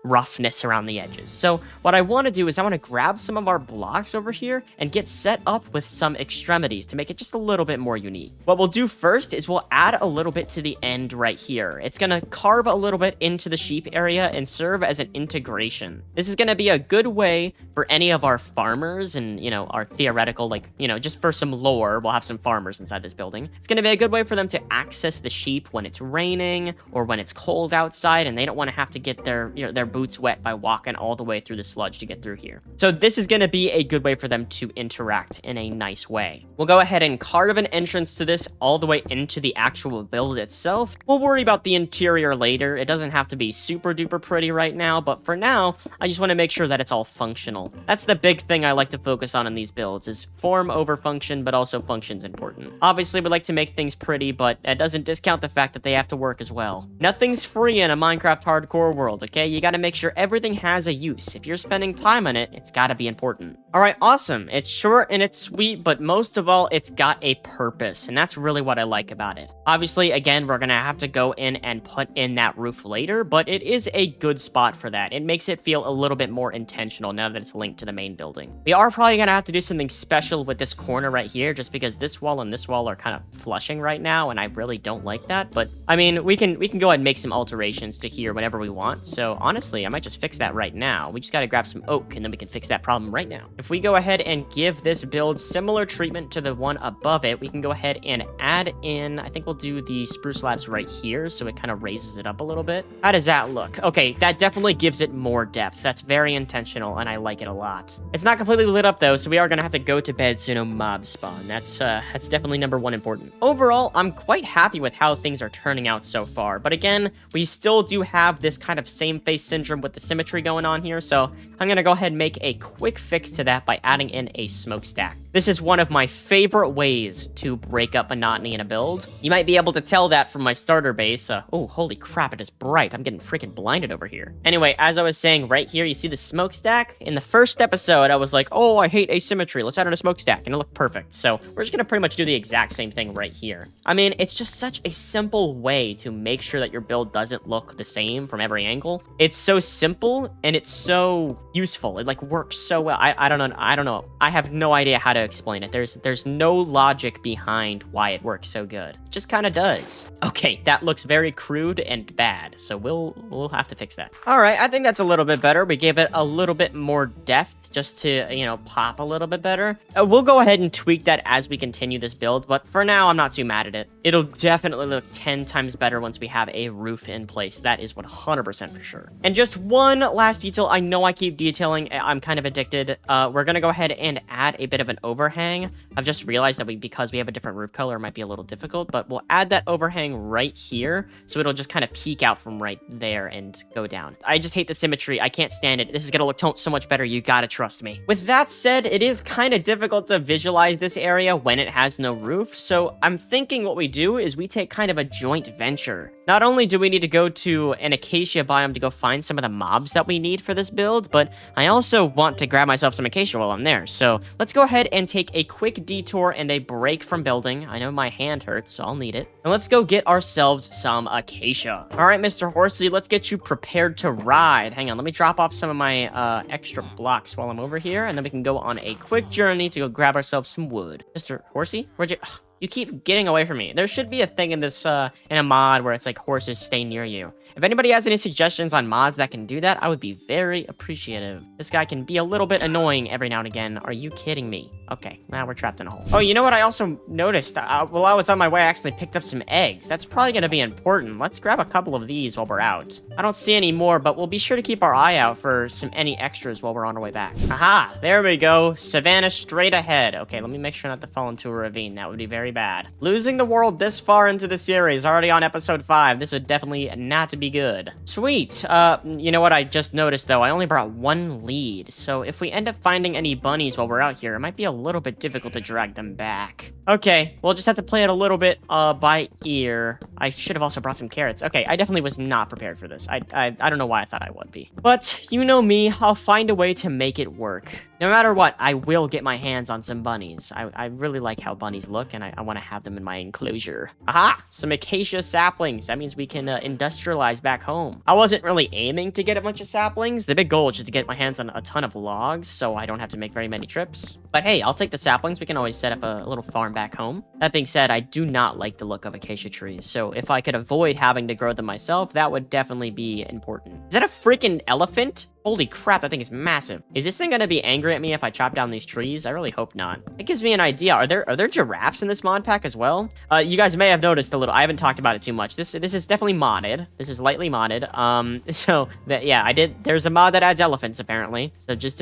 roughness around the edges. So what I want to do is I want to grab some of our blocks over here and get set up with some extremities to make it just a little bit more unique. What we'll do first is we'll add a little bit to the end right here. It's going to carve a little bit into the sheep area and serve as an integration. This is going to be a good way for any of our farmers and, you know, our theoretical, like, you know, just for some lore, we'll have some farmers inside this building. It's going to be a good way for them to access the sheep when it's raining or when it's cold outside and they don't want to have to get their, you know, their boots wet by walking all the way through the sludge to get through here. So this is going to be a good way for them to interact in a nice way. We'll go ahead and carve an entrance to this all the way into the actual build itself. We'll worry about the interior later. It doesn't have to be super duper pretty right now, but for now, I just want to make sure that it's all functional. That's the big thing I like to focus on in these builds is form over function, but also function's important. Obviously, we like to make things pretty, but that doesn't discount the fact that they have to work as well. Nothing's free in a Minecraft hardcore world, okay? You gotta make sure everything has a use. If you're spending time on it, it's gotta be important. Alright, awesome. It's short and it's sweet, but most of all, it's got a purpose, and that's really what I like about it. Obviously, again, we're gonna have to go in and put in that roof later, but it is a good spot for that. It makes it feel a little bit more intentional now that it's linked to the main building. We are probably gonna have to do something special with this corner right here, just because this wall and this wall are kind of flushing right now, and I really don't like that, but I mean, we can go ahead and make some alterations to here whenever we want. So honestly, I might just fix that right now. We just got to grab some oak and then we can fix that problem right now. If we go ahead and give this build similar treatment to the one above it, we can go ahead and add in, I think we'll do the spruce slabs right here so it kind of raises it up a little bit. How does that look? Okay, that definitely gives it more depth. That's very intentional and I like it a lot. It's not completely lit up though, so we are going to have to go to bed so no mobs spawn. That's definitely number one important. Overall, I'm quite happy with how things are turning out so far, but again, we still do have this kind of same face syndrome with the symmetry going on here, so I'm gonna go ahead and make a quick fix to that by adding in a smokestack. This is one of my favorite ways to break up monotony in a build. You might be able to tell that from my starter base. Oh, holy crap, it is bright. I'm getting freaking blinded over here. Anyway, as I was saying right here, you see the smokestack? In the first episode, I was like, oh, I hate asymmetry. Let's add in a smokestack, and it looked perfect. So we're just gonna pretty much do the exact same thing right here. I mean, it's just such a simple way to make sure that your build doesn't look the same from every angle. It's so simple, and it's so useful. It like works so well. I don't know. I have no idea how to explain it. There's no logic behind why it works so good. It just kind of does. Okay, that looks very crude and bad, so we'll have to fix that. All right, I think that's a little bit better. We gave it a little bit more depth. just to, pop a little bit better. We'll go ahead and tweak that as we continue this build, but for now, I'm not too mad at it. It'll definitely look 10 times better once we have a roof in place. That is 100% for sure. And just one last detail. I know I keep detailing. I'm kind of addicted. We're going to go ahead and add a bit of an overhang. I've just realized that because we have a different roof color, it might be a little difficult, but we'll add that overhang right here. So it'll just kind of peek out from right there and go down. I just hate the symmetry. I can't stand it. This is going to look so much better. You got to trust me. With that said, it is kind of difficult to visualize this area when it has no roof. So I'm thinking what we do is we take kind of a joint venture. Not only do we need to go to an acacia biome to go find some of the mobs that we need for this build, but I also want to grab myself some acacia while I'm there. So let's go ahead and take a quick detour and a break from building. I know my hand hurts, so I'll need it. And let's go get ourselves some acacia. All right, Mr. Horsey, let's get you prepared to ride. Hang on, let me drop off some of my extra blocks while I'm over here, and then we can go on a quick journey to go grab ourselves some wood. Mr. Horsey, where'd you... You keep getting away from me. There should be a thing in this, in a mod where it's like horses stay near you. If anybody has any suggestions on mods that can do that, I would be very appreciative. This guy can be a little bit annoying every now and again. Are you kidding me? Okay, now we're trapped in a hole. Oh, you know what I also noticed? While I was on my way, I actually picked up some eggs. That's probably going to be important. Let's grab a couple of these while we're out. I don't see any more, but we'll be sure to keep our eye out for any extras while we're on our way back. Aha, there we go. Savannah straight ahead. Okay, let me make sure not to fall into a ravine. That would be very bad. Losing the world this far into the series, already on episode 5. This would definitely not be good. Sweet. You know what I just noticed, though? I only brought one lead. So if we end up finding any bunnies while we're out here, it might be a little bit difficult to drag them back. Okay, we'll just have to play it a little bit by ear. I should have also brought some carrots. Okay, I definitely was not prepared for this. I don't know why I thought I would be. But you know me, I'll find a way to make it work. No matter what, I will get my hands on some bunnies. I really like how bunnies look, and I want to have them in my enclosure. Aha! Some acacia saplings. That means we can industrialize back home. I wasn't really aiming to get a bunch of saplings. The big goal is just to get my hands on a ton of logs, so I don't have to make very many trips. But hey, I'll take the saplings. We can always set up a little farm back home. That being said, I do not like the look of acacia trees, so if I could avoid having to grow them myself, that would definitely be important. Is that a freaking elephant? Holy crap, that thing is massive. Is this thing gonna be angry at me if I chop down these trees? I really hope not. It gives me an idea. Are there giraffes in this mod pack as well? You guys may have noticed a little. I haven't talked about it too much. This is definitely modded. This is lightly modded. There's a mod that adds elephants apparently. So just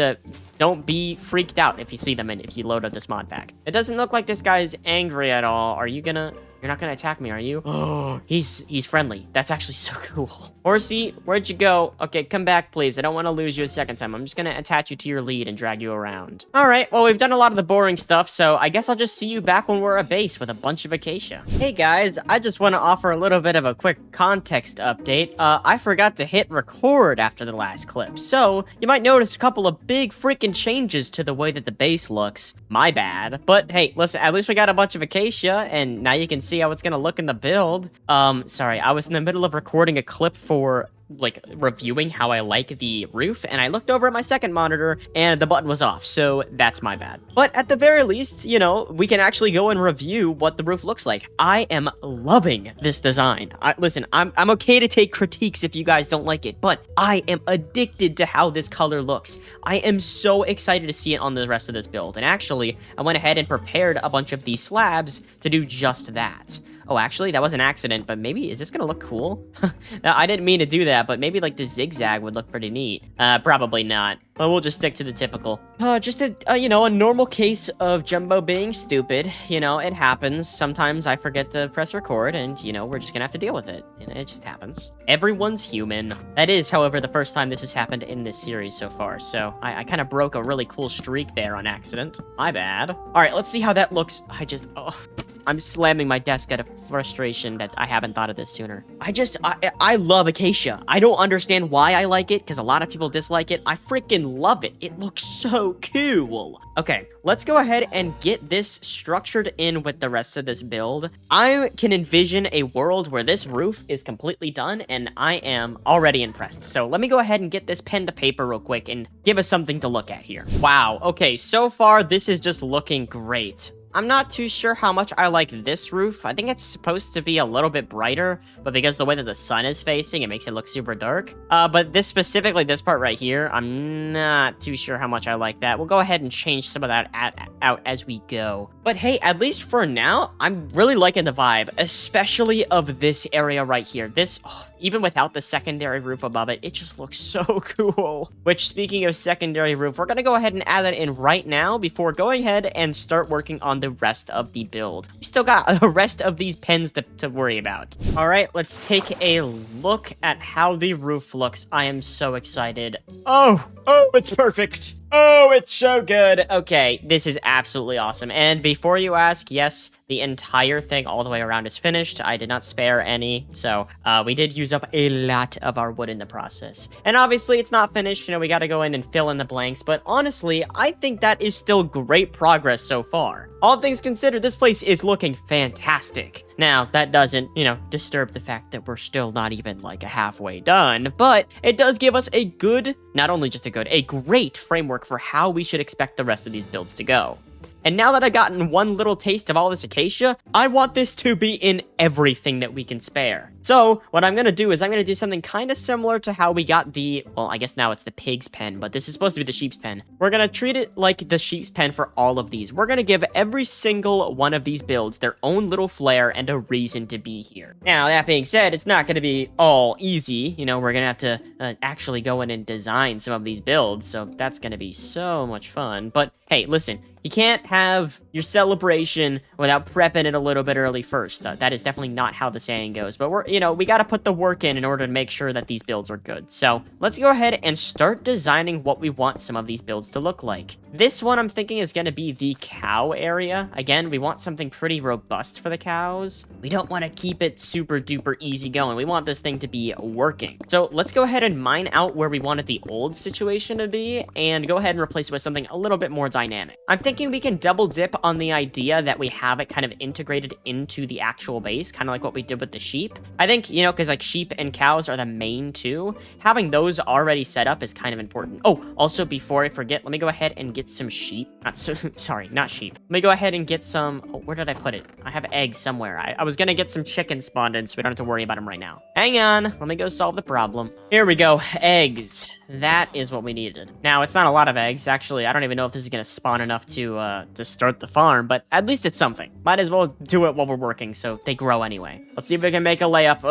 don't be freaked out if you see them and if you load up this mod pack. It doesn't look like this guy's angry at all. You're not gonna attack me, are you? Oh, he's friendly. That's actually so cool. Horsey, where'd you go? Okay, come back, please. I don't want to lose you a second time. I'm just gonna attach you to your lead and drag you around. All right, well, we've done a lot of the boring stuff, so I guess I'll just see you back when we're at base with a bunch of acacia. Hey, guys, I just want to offer a little bit of a quick context update. I forgot to hit record after the last clip, so you might notice a couple of big freaking changes to the way that the base looks. My bad. But hey, listen, at least we got a bunch of acacia, and now you can see how it's gonna look in the build. Sorry, I was in the middle of recording a clip for like reviewing how I like the roof, and I looked over at my second monitor and the button was off, so that's my bad. But at the very least, we can actually go and review what the roof looks like. I am loving this design. Listen, I'm okay to take critiques if you guys don't like it, but I am addicted to how this color looks. I am so excited to see it on the rest of this build, and actually, I went ahead and prepared a bunch of these slabs to do just that. Oh, actually, that was an accident, but maybe, is this gonna look cool? No, I didn't mean to do that, but maybe, like, the zigzag would look pretty neat. Probably not. But we'll just stick to the typical. Just a normal case of Jumbo being stupid. It happens. Sometimes I forget to press record, and, we're just gonna have to deal with it. It just happens. Everyone's human. That is, however, the first time this has happened in this series so far, so I kind of broke a really cool streak there on accident. My bad. All right, let's see how that looks. I'm slamming my desk out of frustration that I haven't thought of this sooner. I love acacia. I don't understand why I like it, because a lot of people dislike it. I freaking love it. It looks so cool. Okay, let's go ahead and get this structured in with the rest of this build. I can envision a world where this roof is completely done, and I am already impressed. So let me go ahead and get this pen to paper real quick and give us something to look at here. Wow, okay, so far this is just looking great. I'm not too sure how much I like this roof. I think it's supposed to be a little bit brighter, but because the way that the sun is facing, it makes it look super dark. But this specifically, this part right here, I'm not too sure how much I like that. We'll go ahead and change some of that out as we go. But hey, at least for now, I'm really liking the vibe, especially of this area right here. This, even without the secondary roof above it, it just looks so cool. Which, speaking of secondary roof, we're gonna go ahead and add that in right now before going ahead and start working on the rest of the build. We still got the rest of these pens to worry about. All right, let's take a look at how the roof looks. I am so excited. Oh, it's perfect. Oh, it's so good. Okay, this is absolutely awesome. And before you ask, yes, the entire thing all the way around is finished. I did not spare any, so we did use up a lot of our wood in the process. And obviously, it's not finished. You know, we got to go in and fill in the blanks. But honestly, I think that is still great progress so far. All things considered, this place is looking fantastic. Now, that doesn't, disturb the fact that we're still not even like a halfway done, but it does give us a good, not only just a great framework for how we should expect the rest of these builds to go. And now that I've gotten one little taste of all this Acacia, I want this to be in everything that we can spare. So, what I'm going to do is I'm going to do something kind of similar to how we got well, I guess now it's the pig's pen, but this is supposed to be the sheep's pen. We're going to treat it like the sheep's pen for all of these. We're going to give every single one of these builds their own little flair and a reason to be here. Now, that being said, it's not going to be all easy. We're going to have to actually go in and design some of these builds, so that's going to be so much fun. But hey, listen, you can't have your celebration without prepping it a little bit early first. That is definitely not how the saying goes. But we got to put the work in order to make sure that these builds are good. So let's go ahead and start designing what we want some of these builds to look like. This one I'm thinking is going to be the cow area. Again, we want something pretty robust for the cows. We don't want to keep it super duper easy going. We want this thing to be working. So let's go ahead and mine out where we wanted the old situation to be and go ahead and replace it with something a little bit more dynamic. I'm thinking we can double dip on the idea that we have it kind of integrated into the actual base, kind of like what we did with the sheep. I think, because like sheep and cows are the main two, having those already set up is kind of important. Oh, also before I forget, let me go ahead and get some sheep. Not sheep. Let me go ahead and get some, where did I put it? I have eggs somewhere. I was gonna get some chickens spawned in so we don't have to worry about them right now. Hang on, let me go solve the problem. Here we go, eggs. That is what we needed. Now, it's not a lot of eggs. Actually, I don't even know if this is gonna spawn enough to start the farm, but at least it's something. Might as well do it while we're working, so they grow anyway. Let's see if we can make a layup.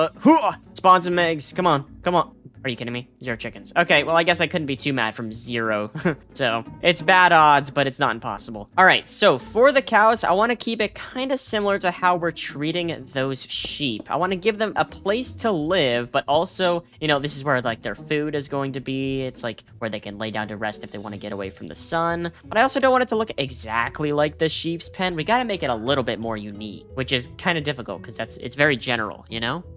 Spawn some eggs. Come on. Are you kidding me? 0 chickens. Okay, well, I guess I couldn't be too mad from 0. So, it's bad odds, but it's not impossible. All right, so for the cows, I want to keep it kind of similar to how we're treating those sheep. I want to give them a place to live, but also, this is where, like, their food is going to be. It's, like, where they can lay down to rest if they want to get away from the sun. But I also don't want it to look exactly like the sheep's pen. We got to make it a little bit more unique, which is kind of difficult because it's very general,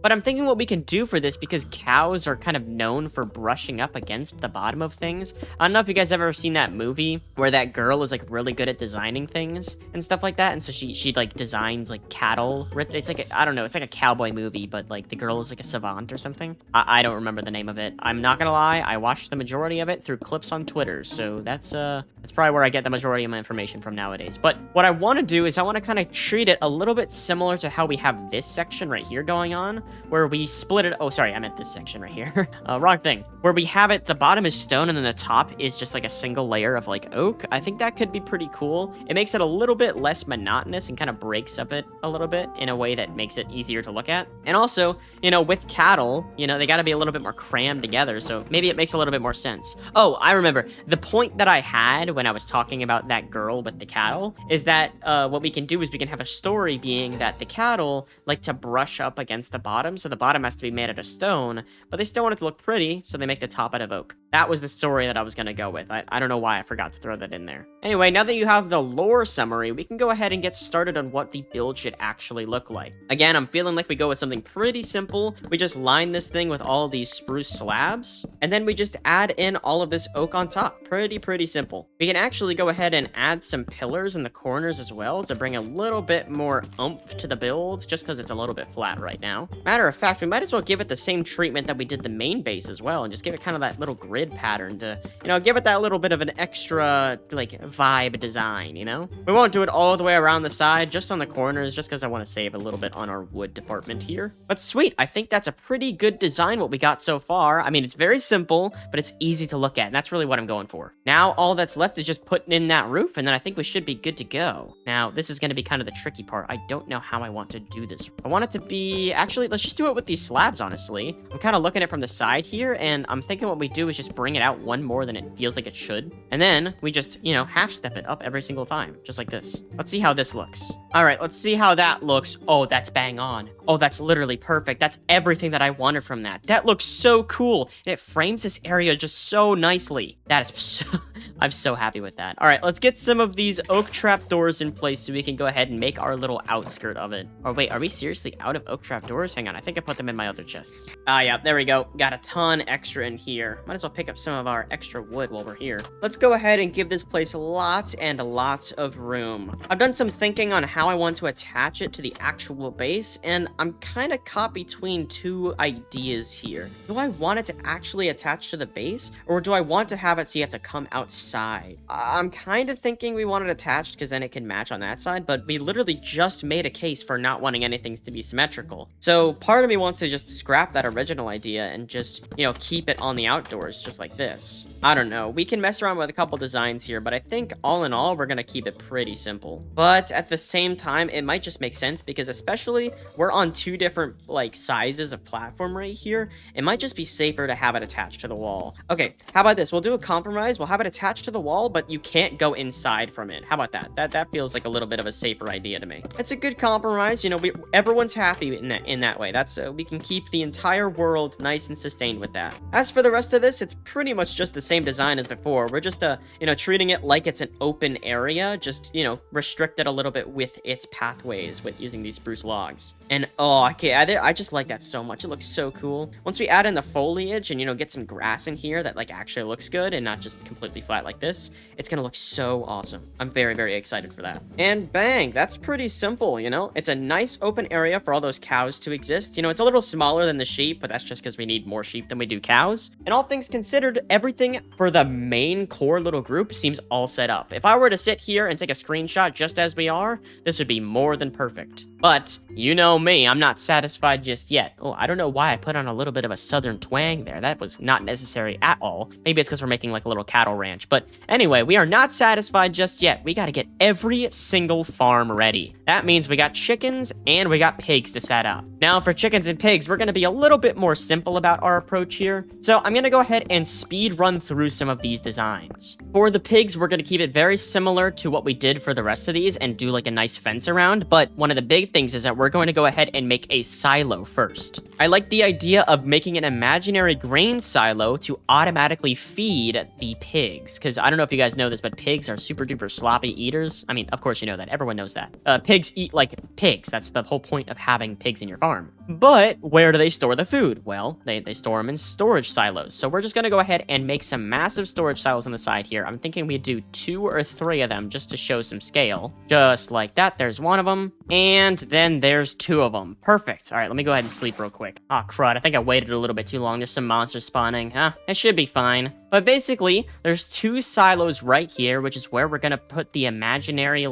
But I'm thinking what we can do for this, because cows are kind of known for brushing up against the bottom of things. I don't know if you guys have ever seen that movie where that girl is like really good at designing things and stuff like that, and so she like designs like cattle. It's like I don't know, it's like a cowboy movie, but like the girl is like a savant or something. I don't remember the name of it. I'm not gonna lie, I watched the majority of it through clips on Twitter, so that's probably where I get the majority of my information from nowadays. But what I want to do is I want to kind of treat it a little bit similar to how we have this section right here going on, where we split it. Oh, sorry, I meant this section right here. Wrong thing. Where we have it, the bottom is stone and then the top is just like a single layer of like oak. I think that could be pretty cool. It makes it a little bit less monotonous and kind of breaks up it a little bit in a way that makes it easier to look at. And also, with cattle, they got to be a little bit more crammed together, so maybe it makes a little bit more sense. Oh, I remember. The point that I had when I was talking about that girl with the cattle is that what we can do is we can have a story being that the cattle like to brush up against the bottom, so the bottom has to be made out of stone, but they still want it to look pretty, so they make the top out of oak. That was the story that I was going to go with. I don't know why I forgot to throw that in there. Anyway, now that you have the lore summary, we can go ahead and get started on what the build should actually look like. Again, I'm feeling like we go with something pretty simple. We just line this thing with all these spruce slabs, and then we just add in all of this oak on top. Pretty simple. We can actually go ahead and add some pillars in the corners as well to bring a little bit more oomph to the build, just because it's a little bit flat right now. Matter of fact, we might as well give it the same treatment that we did the main base as well, and just give it kind of that little grid pattern to, give it that little bit of an extra, like, vibe design, We won't do it all the way around the side, just on the corners, just because I want to save a little bit on our wood department here. But sweet, I think that's a pretty good design what we got so far. I mean, it's very simple, but it's easy to look at, and that's really what I'm going for. Now, all that's left is just putting in that roof, and then I think we should be good to go. Now, this is going to be kind of the tricky part. I don't know how I want to do this. I want it to be... Actually, let's just do it with these slabs, honestly. I'm kind of looking at it from the side here, and I'm thinking what we do is just bring it out one more than it feels like it should. And then we just, half-step it up every single time, just like this. Let's see how this looks. All right, let's see how that looks. Oh, that's bang on. Oh, that's literally perfect. That's everything that I wanted from that. That looks so cool, and it frames this area just so nicely. That is so... I'm so happy with that. All right, let's get some of these oak trap doors in place so we can go ahead and make our little outskirt of it. Or wait, are we seriously out of oak trap doors? Hang on, I think I put them in my other chests. Ah, yeah, there we go. Got a ton extra in here. Might as well pick up some of our extra wood while we're here. Let's go ahead and give this place lots and lots of room. I've done some thinking on how I want to attach it to the actual base, and I'm kind of caught between two ideas here. Do I want it to actually attach to the base, or do I want to have it so you have to come outside? I'm kind of thinking we want it attached because then it can match on that side, but we literally just made a case for not wanting anything to be symmetrical. So part of me wants to just scrap that original idea and just, keep it on the outdoors just like this. I don't know. We can mess around with a couple designs here, but I think all in all, we're going to keep it pretty simple. But at the same time, it might just make sense because especially we're on two different sizes of platform right here. It might just be safer to have it attached to the wall. Okay, how about this? We'll do a compromise. We'll have it attached to the wall, but you can't go inside from it. How about that? That feels like a little bit of a safer idea to me. It's a good compromise. Everyone's happy in that way. That's we can keep the entire world nice and sustained with that. As for the rest of this, it's pretty much just the same design as before. We're just treating it like it's an open area, just restrict it a little bit with its pathways with using these spruce logs. And oh, okay, I just like that so much. It looks so cool. Once we add in the foliage and get some grass in here that actually looks good and not just completely flat like this, it's gonna look so awesome. I'm very, very excited for that. And bang, that's pretty simple, It's a nice open area for all those cows to exist. It's a little smaller than the sheep, but that's just because we need more sheep than we do cows. And all things considered, everything for the main core little group seems all set up. If I were to sit here and take a screenshot just as we are, this would be more than perfect. But, you know me, I'm not satisfied just yet. Oh, I don't know why I put on a little bit of a southern twang there. That was not necessary at all. Maybe it's because we're making a little cattle ranch. But anyway, we are not satisfied just yet. We got to get every single farm ready. That means we got chickens and we got pigs to set up. Now, for chickens and pigs, we're going to be a little bit more simple about our approach here. So I'm going to go ahead and speed run through some of these designs. For the pigs, we're going to keep it very similar to what we did for the rest of these and do a nice fence around. But one of the big things is that we're going to go ahead and make a silo first. I like the idea of making an imaginary grain silo to automatically feed the pigs, because I don't know if you guys know this, but pigs are super duper sloppy eaters. I mean, of course you know that. Everyone knows that. Pigs eat like pigs. That's the whole point of having pigs in your farm. But where do they store the food? Well, they store them in storage silos. So we're just going to go ahead and make some massive storage silos on the side here. I'm thinking we do 2 or 3 of them just to show some scale. Just like that. There's one of them. And then there's 2 of them. Perfect. All right, let me go ahead and sleep real quick. Oh, crud. I think I waited a little bit too long. There's some monsters spawning. It should be fine. But basically, there's 2 silos right here, which is where we're going to put the imaginary,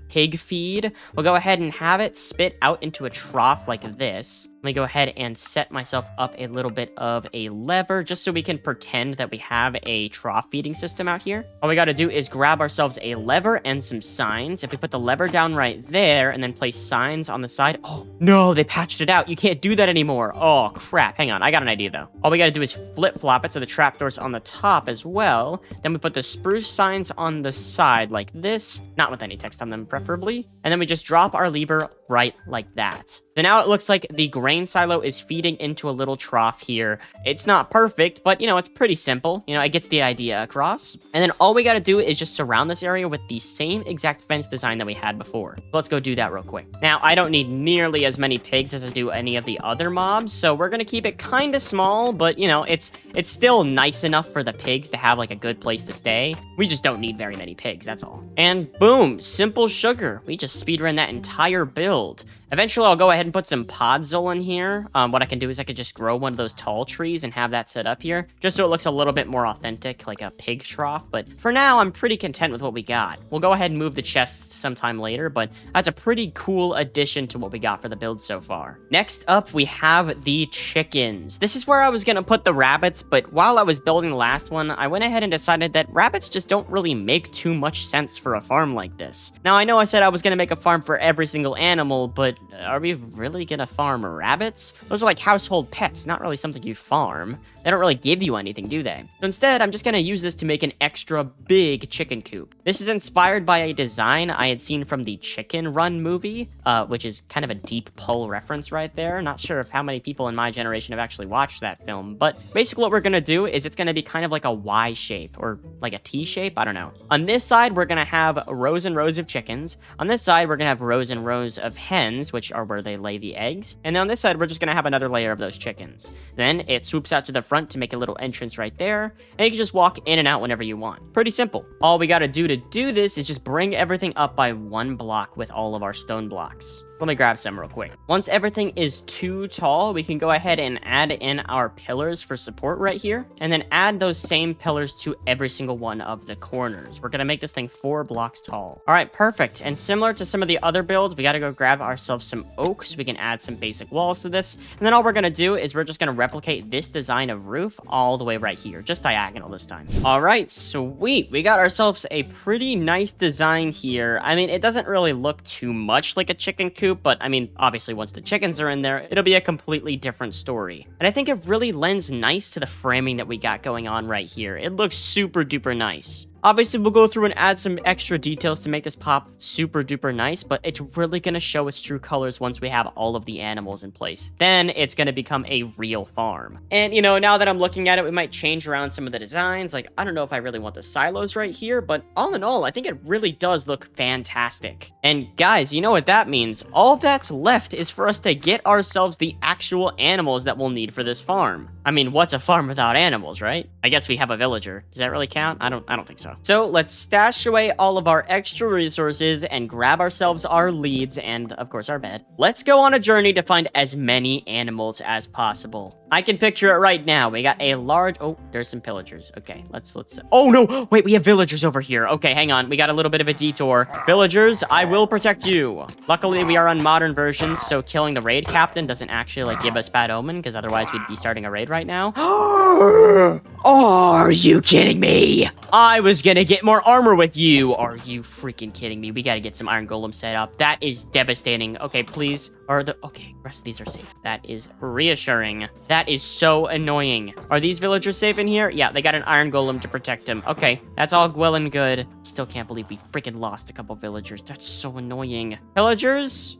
pig feed. We'll go ahead and have it spit out into a trough like this. Let me go ahead and set myself up a little bit of a lever just so we can pretend that we have a trough feeding system out here. All we got to do is grab ourselves a lever and some signs. If we put the lever down right there and then place signs on the side. Oh, no, they patched it out. You can't do that anymore. Oh, crap. Hang on. I got an idea, though. All we got to do is flip-flop it so the trapdoor's on the top as well. Then we put the spruce signs on the side like this. Not with any text on them, preferably. And then we just drop our lever right like that. So now it looks like the grain silo is feeding into a little trough here. It's not perfect, but, it's pretty simple. It gets the idea across. And then all we got to do is just surround this area with the same exact fence design that we had before. Let's go do that real quick. Now, I don't need nearly as many pigs as I do any of the other mobs, so we're going to keep it kind of small, but, it's still nice enough for the pigs to have, a good place to stay. We just don't need very many pigs, that's all. And boom, simple sugar. We just speedrun that entire build. Eventually, I'll go ahead and put some podzol in here. What I can do is I could just grow one of those tall trees and have that set up here, just so it looks a little bit more authentic, like a pig trough. But for now, I'm pretty content with what we got. We'll go ahead and move the chests sometime later, but that's a pretty cool addition to what we got for the build so far. Next up, we have the chickens. This is where I was gonna put the rabbits, but while I was building the last one, I went ahead and decided that rabbits just don't really make too much sense for a farm like this. Now, I know I said I was gonna make a farm for every single animal, but are we really gonna farm rabbits? Those are like household pets, not really something you farm. They don't really give you anything, do they? So instead, I'm just gonna use this to make an extra big chicken coop. This is inspired by a design I had seen from the Chicken Run movie, which is kind of a deep pull reference right there. Not sure if how many people in my generation have actually watched that film, but basically what we're gonna do is it's gonna be kind of like a Y shape, or like a T shape, I don't know. On this side, we're gonna have rows and rows of chickens. On this side, we're gonna have rows and rows of hens, which are where they lay the eggs. And then on this side, we're just gonna have another layer of those chickens. Then it swoops out to the front to make a little entrance right there, and you can just walk in and out whenever you want. Pretty simple. All we gotta do to do this is just bring everything up by 1 block with all of our stone blocks. Let me grab some real quick. Once everything is too tall, we can go ahead and add in our pillars for support right here, and then add those same pillars to every single one of the corners. We're gonna make this thing 4 blocks tall. All right, perfect. And similar to some of the other builds, we gotta go grab ourselves some oak so we can add some basic walls to this. And then all we're gonna do is we're just gonna replicate this design of roof all the way right here, just diagonal this time. All right, sweet. We got ourselves a pretty nice design here. I mean, it doesn't really look too much like a chicken coop, but I mean, obviously once the chickens are in there, it'll be a completely different story. And I think it really lends nice to the framing that we got going on right here. It looks super duper nice. Obviously, we'll go through and add some extra details to make this pop super duper nice, but it's really going to show its true colors once we have all of the animals in place. Then it's going to become a real farm. And, you know, now that I'm looking at it, we might change around some of the designs. Like, I don't know if I really want the silos right here, but all in all, I think it really does look fantastic. And guys, you know what that means? All that's left is for us to get ourselves the actual animals that we'll need for this farm. I mean, what's a farm without animals, right? I guess we have a villager. Does that really count? I don't think so. So let's stash away all of our extra resources and grab ourselves our leads and, of course, our bed. Let's go on a journey to find as many animals as possible. I can picture it right now. We got a large... Oh, there's some pillagers. Okay, let's... Oh, no! Wait, we have villagers over here. Okay, hang on. We got a little bit of a detour. Villagers, I will protect you. Luckily, we are on modern versions, so killing the raid captain doesn't actually, like, give us bad omen, because otherwise we'd be starting a raid right now. Are you kidding me? I was gonna get more armor with you. Are you freaking kidding me? We gotta get some iron golem set up. That is devastating. Okay, please. Okay, the rest of these are safe. That is reassuring. That is so annoying. Are these villagers safe in here? Yeah, they got an iron golem to protect them. Okay, that's all well and good. Still can't believe we freaking lost a couple villagers. That's so annoying. Pillagers,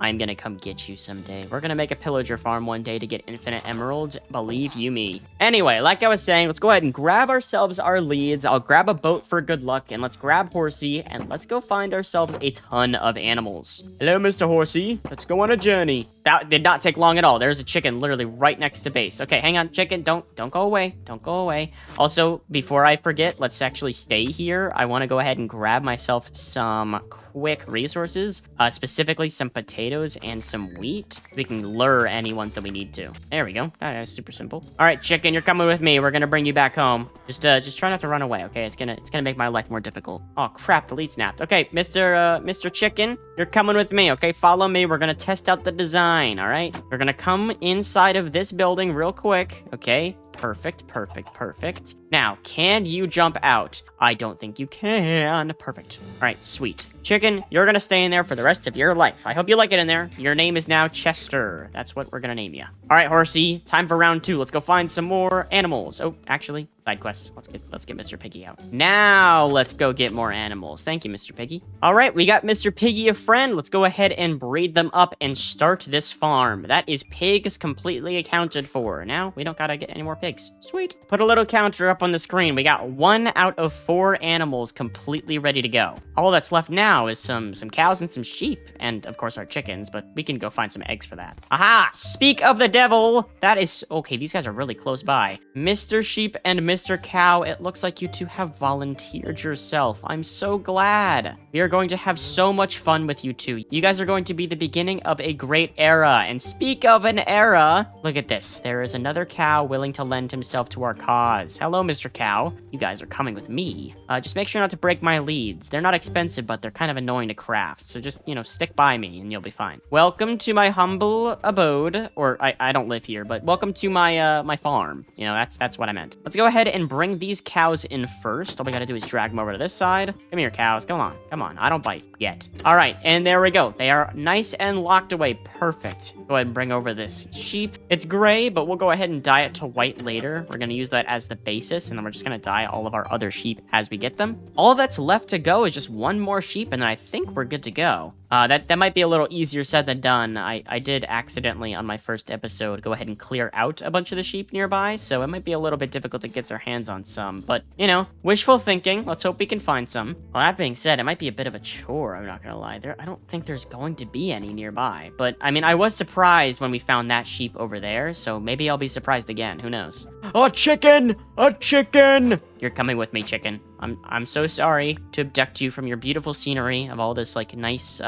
I'm gonna come get you someday. We're gonna make a pillager farm one day to get infinite emeralds. Believe you me. Anyway, like I was saying, let's go ahead and grab ourselves our leads. I'll grab a boat for good luck, and let's grab Horsey, and let's go find ourselves a ton of animals. Hello, Mr. Horsey. Let's go on a journey. That did not take long at all. There's a chicken literally right next to base. Okay, hang on, chicken. Don't go away. Don't go away. Also, before I forget, let's actually stay here. I want to go ahead and grab myself some quick resources, specifically some potatoes and some wheat. We can lure any ones that we need to. There we go. That is super simple. All right, chicken, you're coming with me. We're gonna bring you back home. Just try not to run away, okay? It's gonna make my life more difficult. Oh crap, the lead snapped. Okay, Mr. Chicken, you're coming with me, okay? Follow me. We're gonna test out the design, all right? We're gonna come inside of this building real quick, okay? Perfect. Now, can you jump out? I don't think you can. Perfect. All right, sweet. Chicken, you're gonna stay in there for the rest of your life. I hope you like it in there. Your name is now Chester. That's what we're gonna name you. All right, Horsey, time for round 2. Let's go find some more animals. Oh, actually, side quest. Let's get Mr. Piggy out. Now, let's go get more animals. Thank you, Mr. Piggy. All right, we got Mr. Piggy a friend. Let's go ahead and breed them up and start this farm. That is pigs completely accounted for. Now, we don't gotta get any more pigs. Sweet. Put a little counter up on the screen. We got 1 out of 4 animals completely ready to go. All that's left now is some cows and some sheep, and of course our chickens, but we can go find some eggs for that. Aha! Speak of the devil! That is... Okay, these guys are really close by. Mr. Sheep and Mr. Cow, it looks like you two have volunteered yourself. I'm so glad. We are going to have so much fun with you two. You guys are going to be the beginning of a great era. And speak of an era, look at this. There is another cow willing to lend himself to our cause. Hello, Mr. Cow. You guys are coming with me. Just make sure not to break my leads. They're not expensive, but they're kind of annoying to craft. So just, stick by me and you'll be fine. Welcome to my humble abode. Or I don't live here, but welcome to my my farm. That's what I meant. Let's go ahead and bring these cows in first. All we gotta do is drag them over to this side. Come here, cows. Come on. Come on. I don't bite yet. All right, and there we go. They are nice and locked away. Perfect. Go ahead and bring over this sheep. It's gray, but we'll go ahead and dye it to white later. We're gonna use that as the basis, and then we're just gonna dye all of our other sheep as we get them. All that's left to go is just one more sheep, and then I think we're good to go. That might be a little easier said than done. I did accidentally on my first episode go ahead and clear out a bunch of the sheep nearby, so it might be a little bit difficult to get our hands on some. But, wishful thinking. Let's hope we can find some. Well, that being said, it might be a bit of a chore, I'm not gonna lie. I don't think there's going to be any nearby. But, I was surprised when we found that sheep over there, so maybe I'll be surprised again. Who knows? A chicken! A chicken! You're coming with me, chicken. I'm so sorry to abduct you from your beautiful scenery of all this, nice,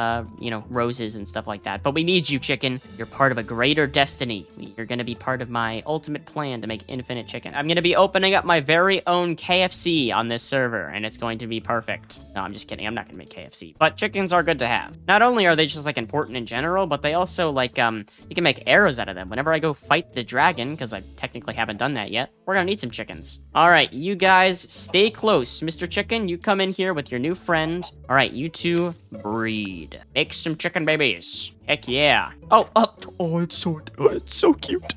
roses and stuff like that. But we need you, chicken. You're part of a greater destiny. You're gonna be part of my ultimate plan to make infinite chicken. I'm gonna be opening up my very own KFC on this server, and it's going to be perfect. No, I'm just kidding. I'm not gonna make KFC. But chickens are good to have. Not only are they just, important in general, but they also, you can make arrows out of them. Whenever I go fight the dragon, because I technically haven't done that yet, we're gonna need some chickens. All right, you guys, stay close. Mr. Chicken, you come in here with your new friend. All right, you two breed. Make some chicken babies. Heck yeah. Oh, it's so cute.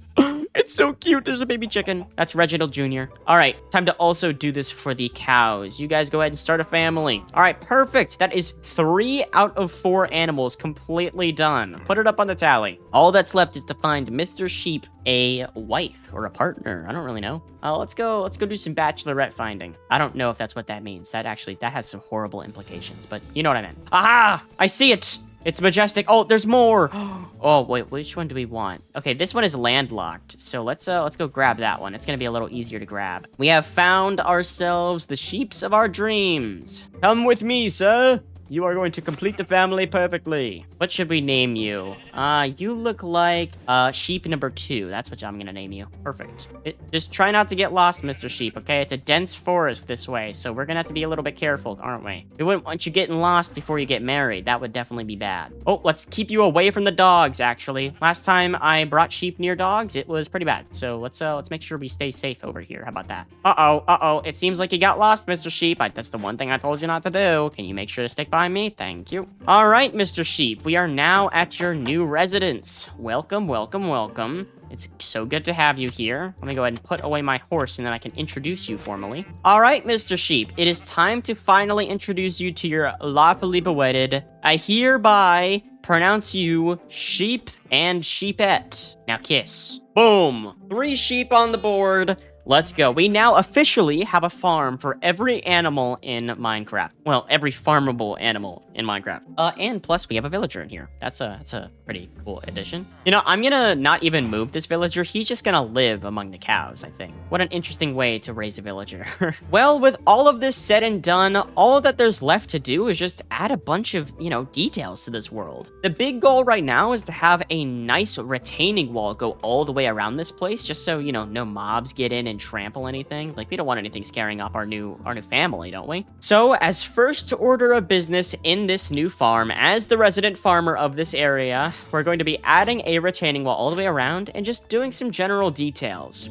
It's so cute. There's a baby chicken. That's Reginald Jr. All right, time to also do this for the cows. You guys go ahead and start a family. All right, perfect. That is 3 out of 4 animals completely done. Put it up on the tally. All that's left is to find Mr. Sheep a wife or a partner. I don't really know. Let's go do some bachelorette finding. I don't know if that's what that means. That has some horrible implications, but you know what I meant. Aha! I see it. It's majestic. Oh, there's more. Oh, wait, which one do we want? Okay, this one is landlocked. So let's go grab that one. It's gonna be a little easier to grab. We have found ourselves the sheeps of our dreams. Come with me, sir. You are going to complete the family perfectly. What should we name you? You look like sheep number 2. That's what I'm gonna name you. Perfect. Just try not to get lost, Mr. Sheep, okay? It's a dense forest this way, so we're gonna have to be a little bit careful, aren't we? We wouldn't want you getting lost before you get married. That would definitely be bad. Oh, let's keep you away from the dogs, actually. Last time I brought sheep near dogs, it was pretty bad. So let's make sure we stay safe over here. How about that? Uh-oh. It seems like you got lost, Mr. Sheep. That's the one thing I told you not to do. Can you make sure to stick by me? Thank you. All right, Mr. Sheep, we are now at your new residence. Welcome. It's so good to have you here. Let me go ahead and put away my horse and then I can introduce you formally. All right, Mr. Sheep, it is time to finally introduce you to your lawfully wedded. I hereby pronounce you sheep and sheepette. Now kiss. Boom. 3 sheep on the board. Let's go. We now officially have a farm for every animal in Minecraft. Well, every farmable animal in Minecraft. And plus we have a villager in here. That's a pretty cool addition. I'm gonna not even move this villager. He's just gonna live among the cows, I think. What an interesting way to raise a villager. Well, with all of this said and done, all that there's left to do is just add a bunch of, details to this world. The big goal right now is to have a nice retaining wall go all the way around this place, just so, no mobs get in and trample anything. We don't want anything scaring off our new family, don't we? So, as first order of business in this new farm, as the resident farmer of this area, we're going to be adding a retaining wall all the way around and just doing some general details.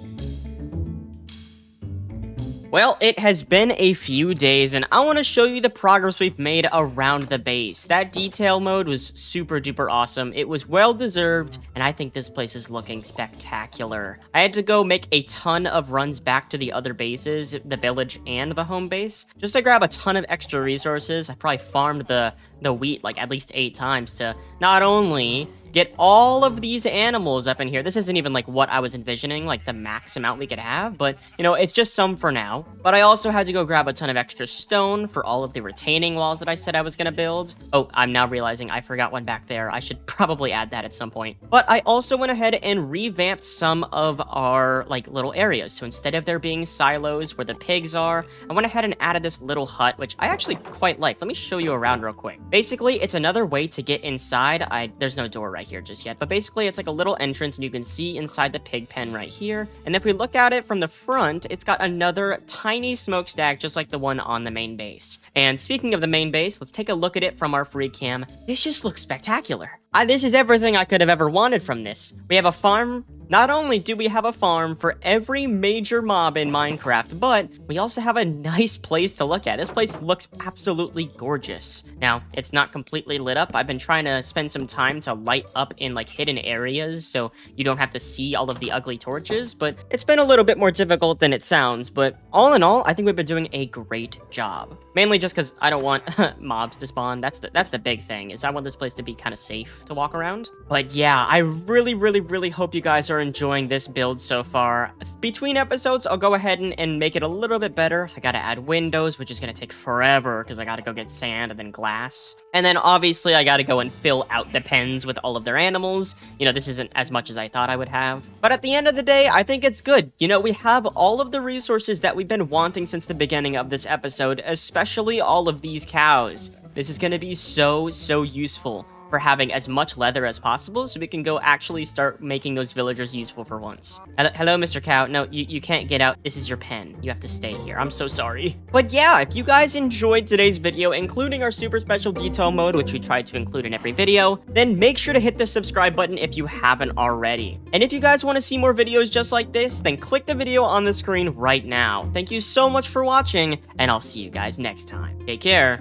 Well, it has been a few days, and I want to show you the progress we've made around the base. That detail mode was super duper awesome. It was well deserved, and I think this place is looking spectacular. I had to go make a ton of runs back to the other bases, the village and the home base, just to grab a ton of extra resources. I probably farmed the wheat at least 8 times to not only get all of these animals up in here. This isn't even like what I was envisioning, like the max amount we could have, but you know, it's just some for now. But I also had to go grab a ton of extra stone for all of the retaining walls that I said I was gonna build. Oh, I'm now realizing I forgot one back there. I should probably add that at some point. But I also went ahead and revamped some of our like little areas. So instead of there being silos where the pigs are, I went ahead and added this little hut, which I actually quite like. Let me show you around real quick. Basically, it's another way to get inside. There's no door right here just yet, but basically it's like a little entrance and you can see inside the pig pen right here. And if we look at it from the front, it's got another tiny smokestack just like the one on the main base. And speaking of the main base, let's take a look at it from our free cam. This just looks spectacular. This is everything I could have ever wanted from this. We have a farm. Not only do we have a farm for every major mob in Minecraft, but we also have a nice place to look at. This place looks absolutely gorgeous. Now, it's not completely lit up. I've been trying to spend some time to light up in like hidden areas so you don't have to see all of the ugly torches, but it's been a little bit more difficult than it sounds. But all in all, I think we've been doing a great job. Mainly just because I don't want mobs to spawn. That's the big thing, is I want this place to be kind of safe to walk around. But yeah, I really hope you guys are enjoying this build so far. Between episodes, I'll go ahead and make it a little bit better. I gotta add windows, which is gonna take forever because I gotta go get sand and then glass. And then obviously I gotta go and fill out the pens with all of their animals. You know, this isn't as much as I thought I would have. But at the end of the day, I think it's good. You know, we have all of the resources that we've been wanting since the beginning of this episode, especially all of these cows. This is gonna be so useful for having as much leather as possible so we can go actually start making those villagers useful for once. Hello, Mr. Cow. No, you can't get out. This is your pen. You have to stay here. I'm so sorry. But yeah, if you guys enjoyed today's video, including our super special detail mode, which we try to include in every video, then make sure to hit the subscribe button if you haven't already. And if you guys want to see more videos just like this, then click the video on the screen right now. Thank you so much for watching, and I'll see you guys next time. Take care.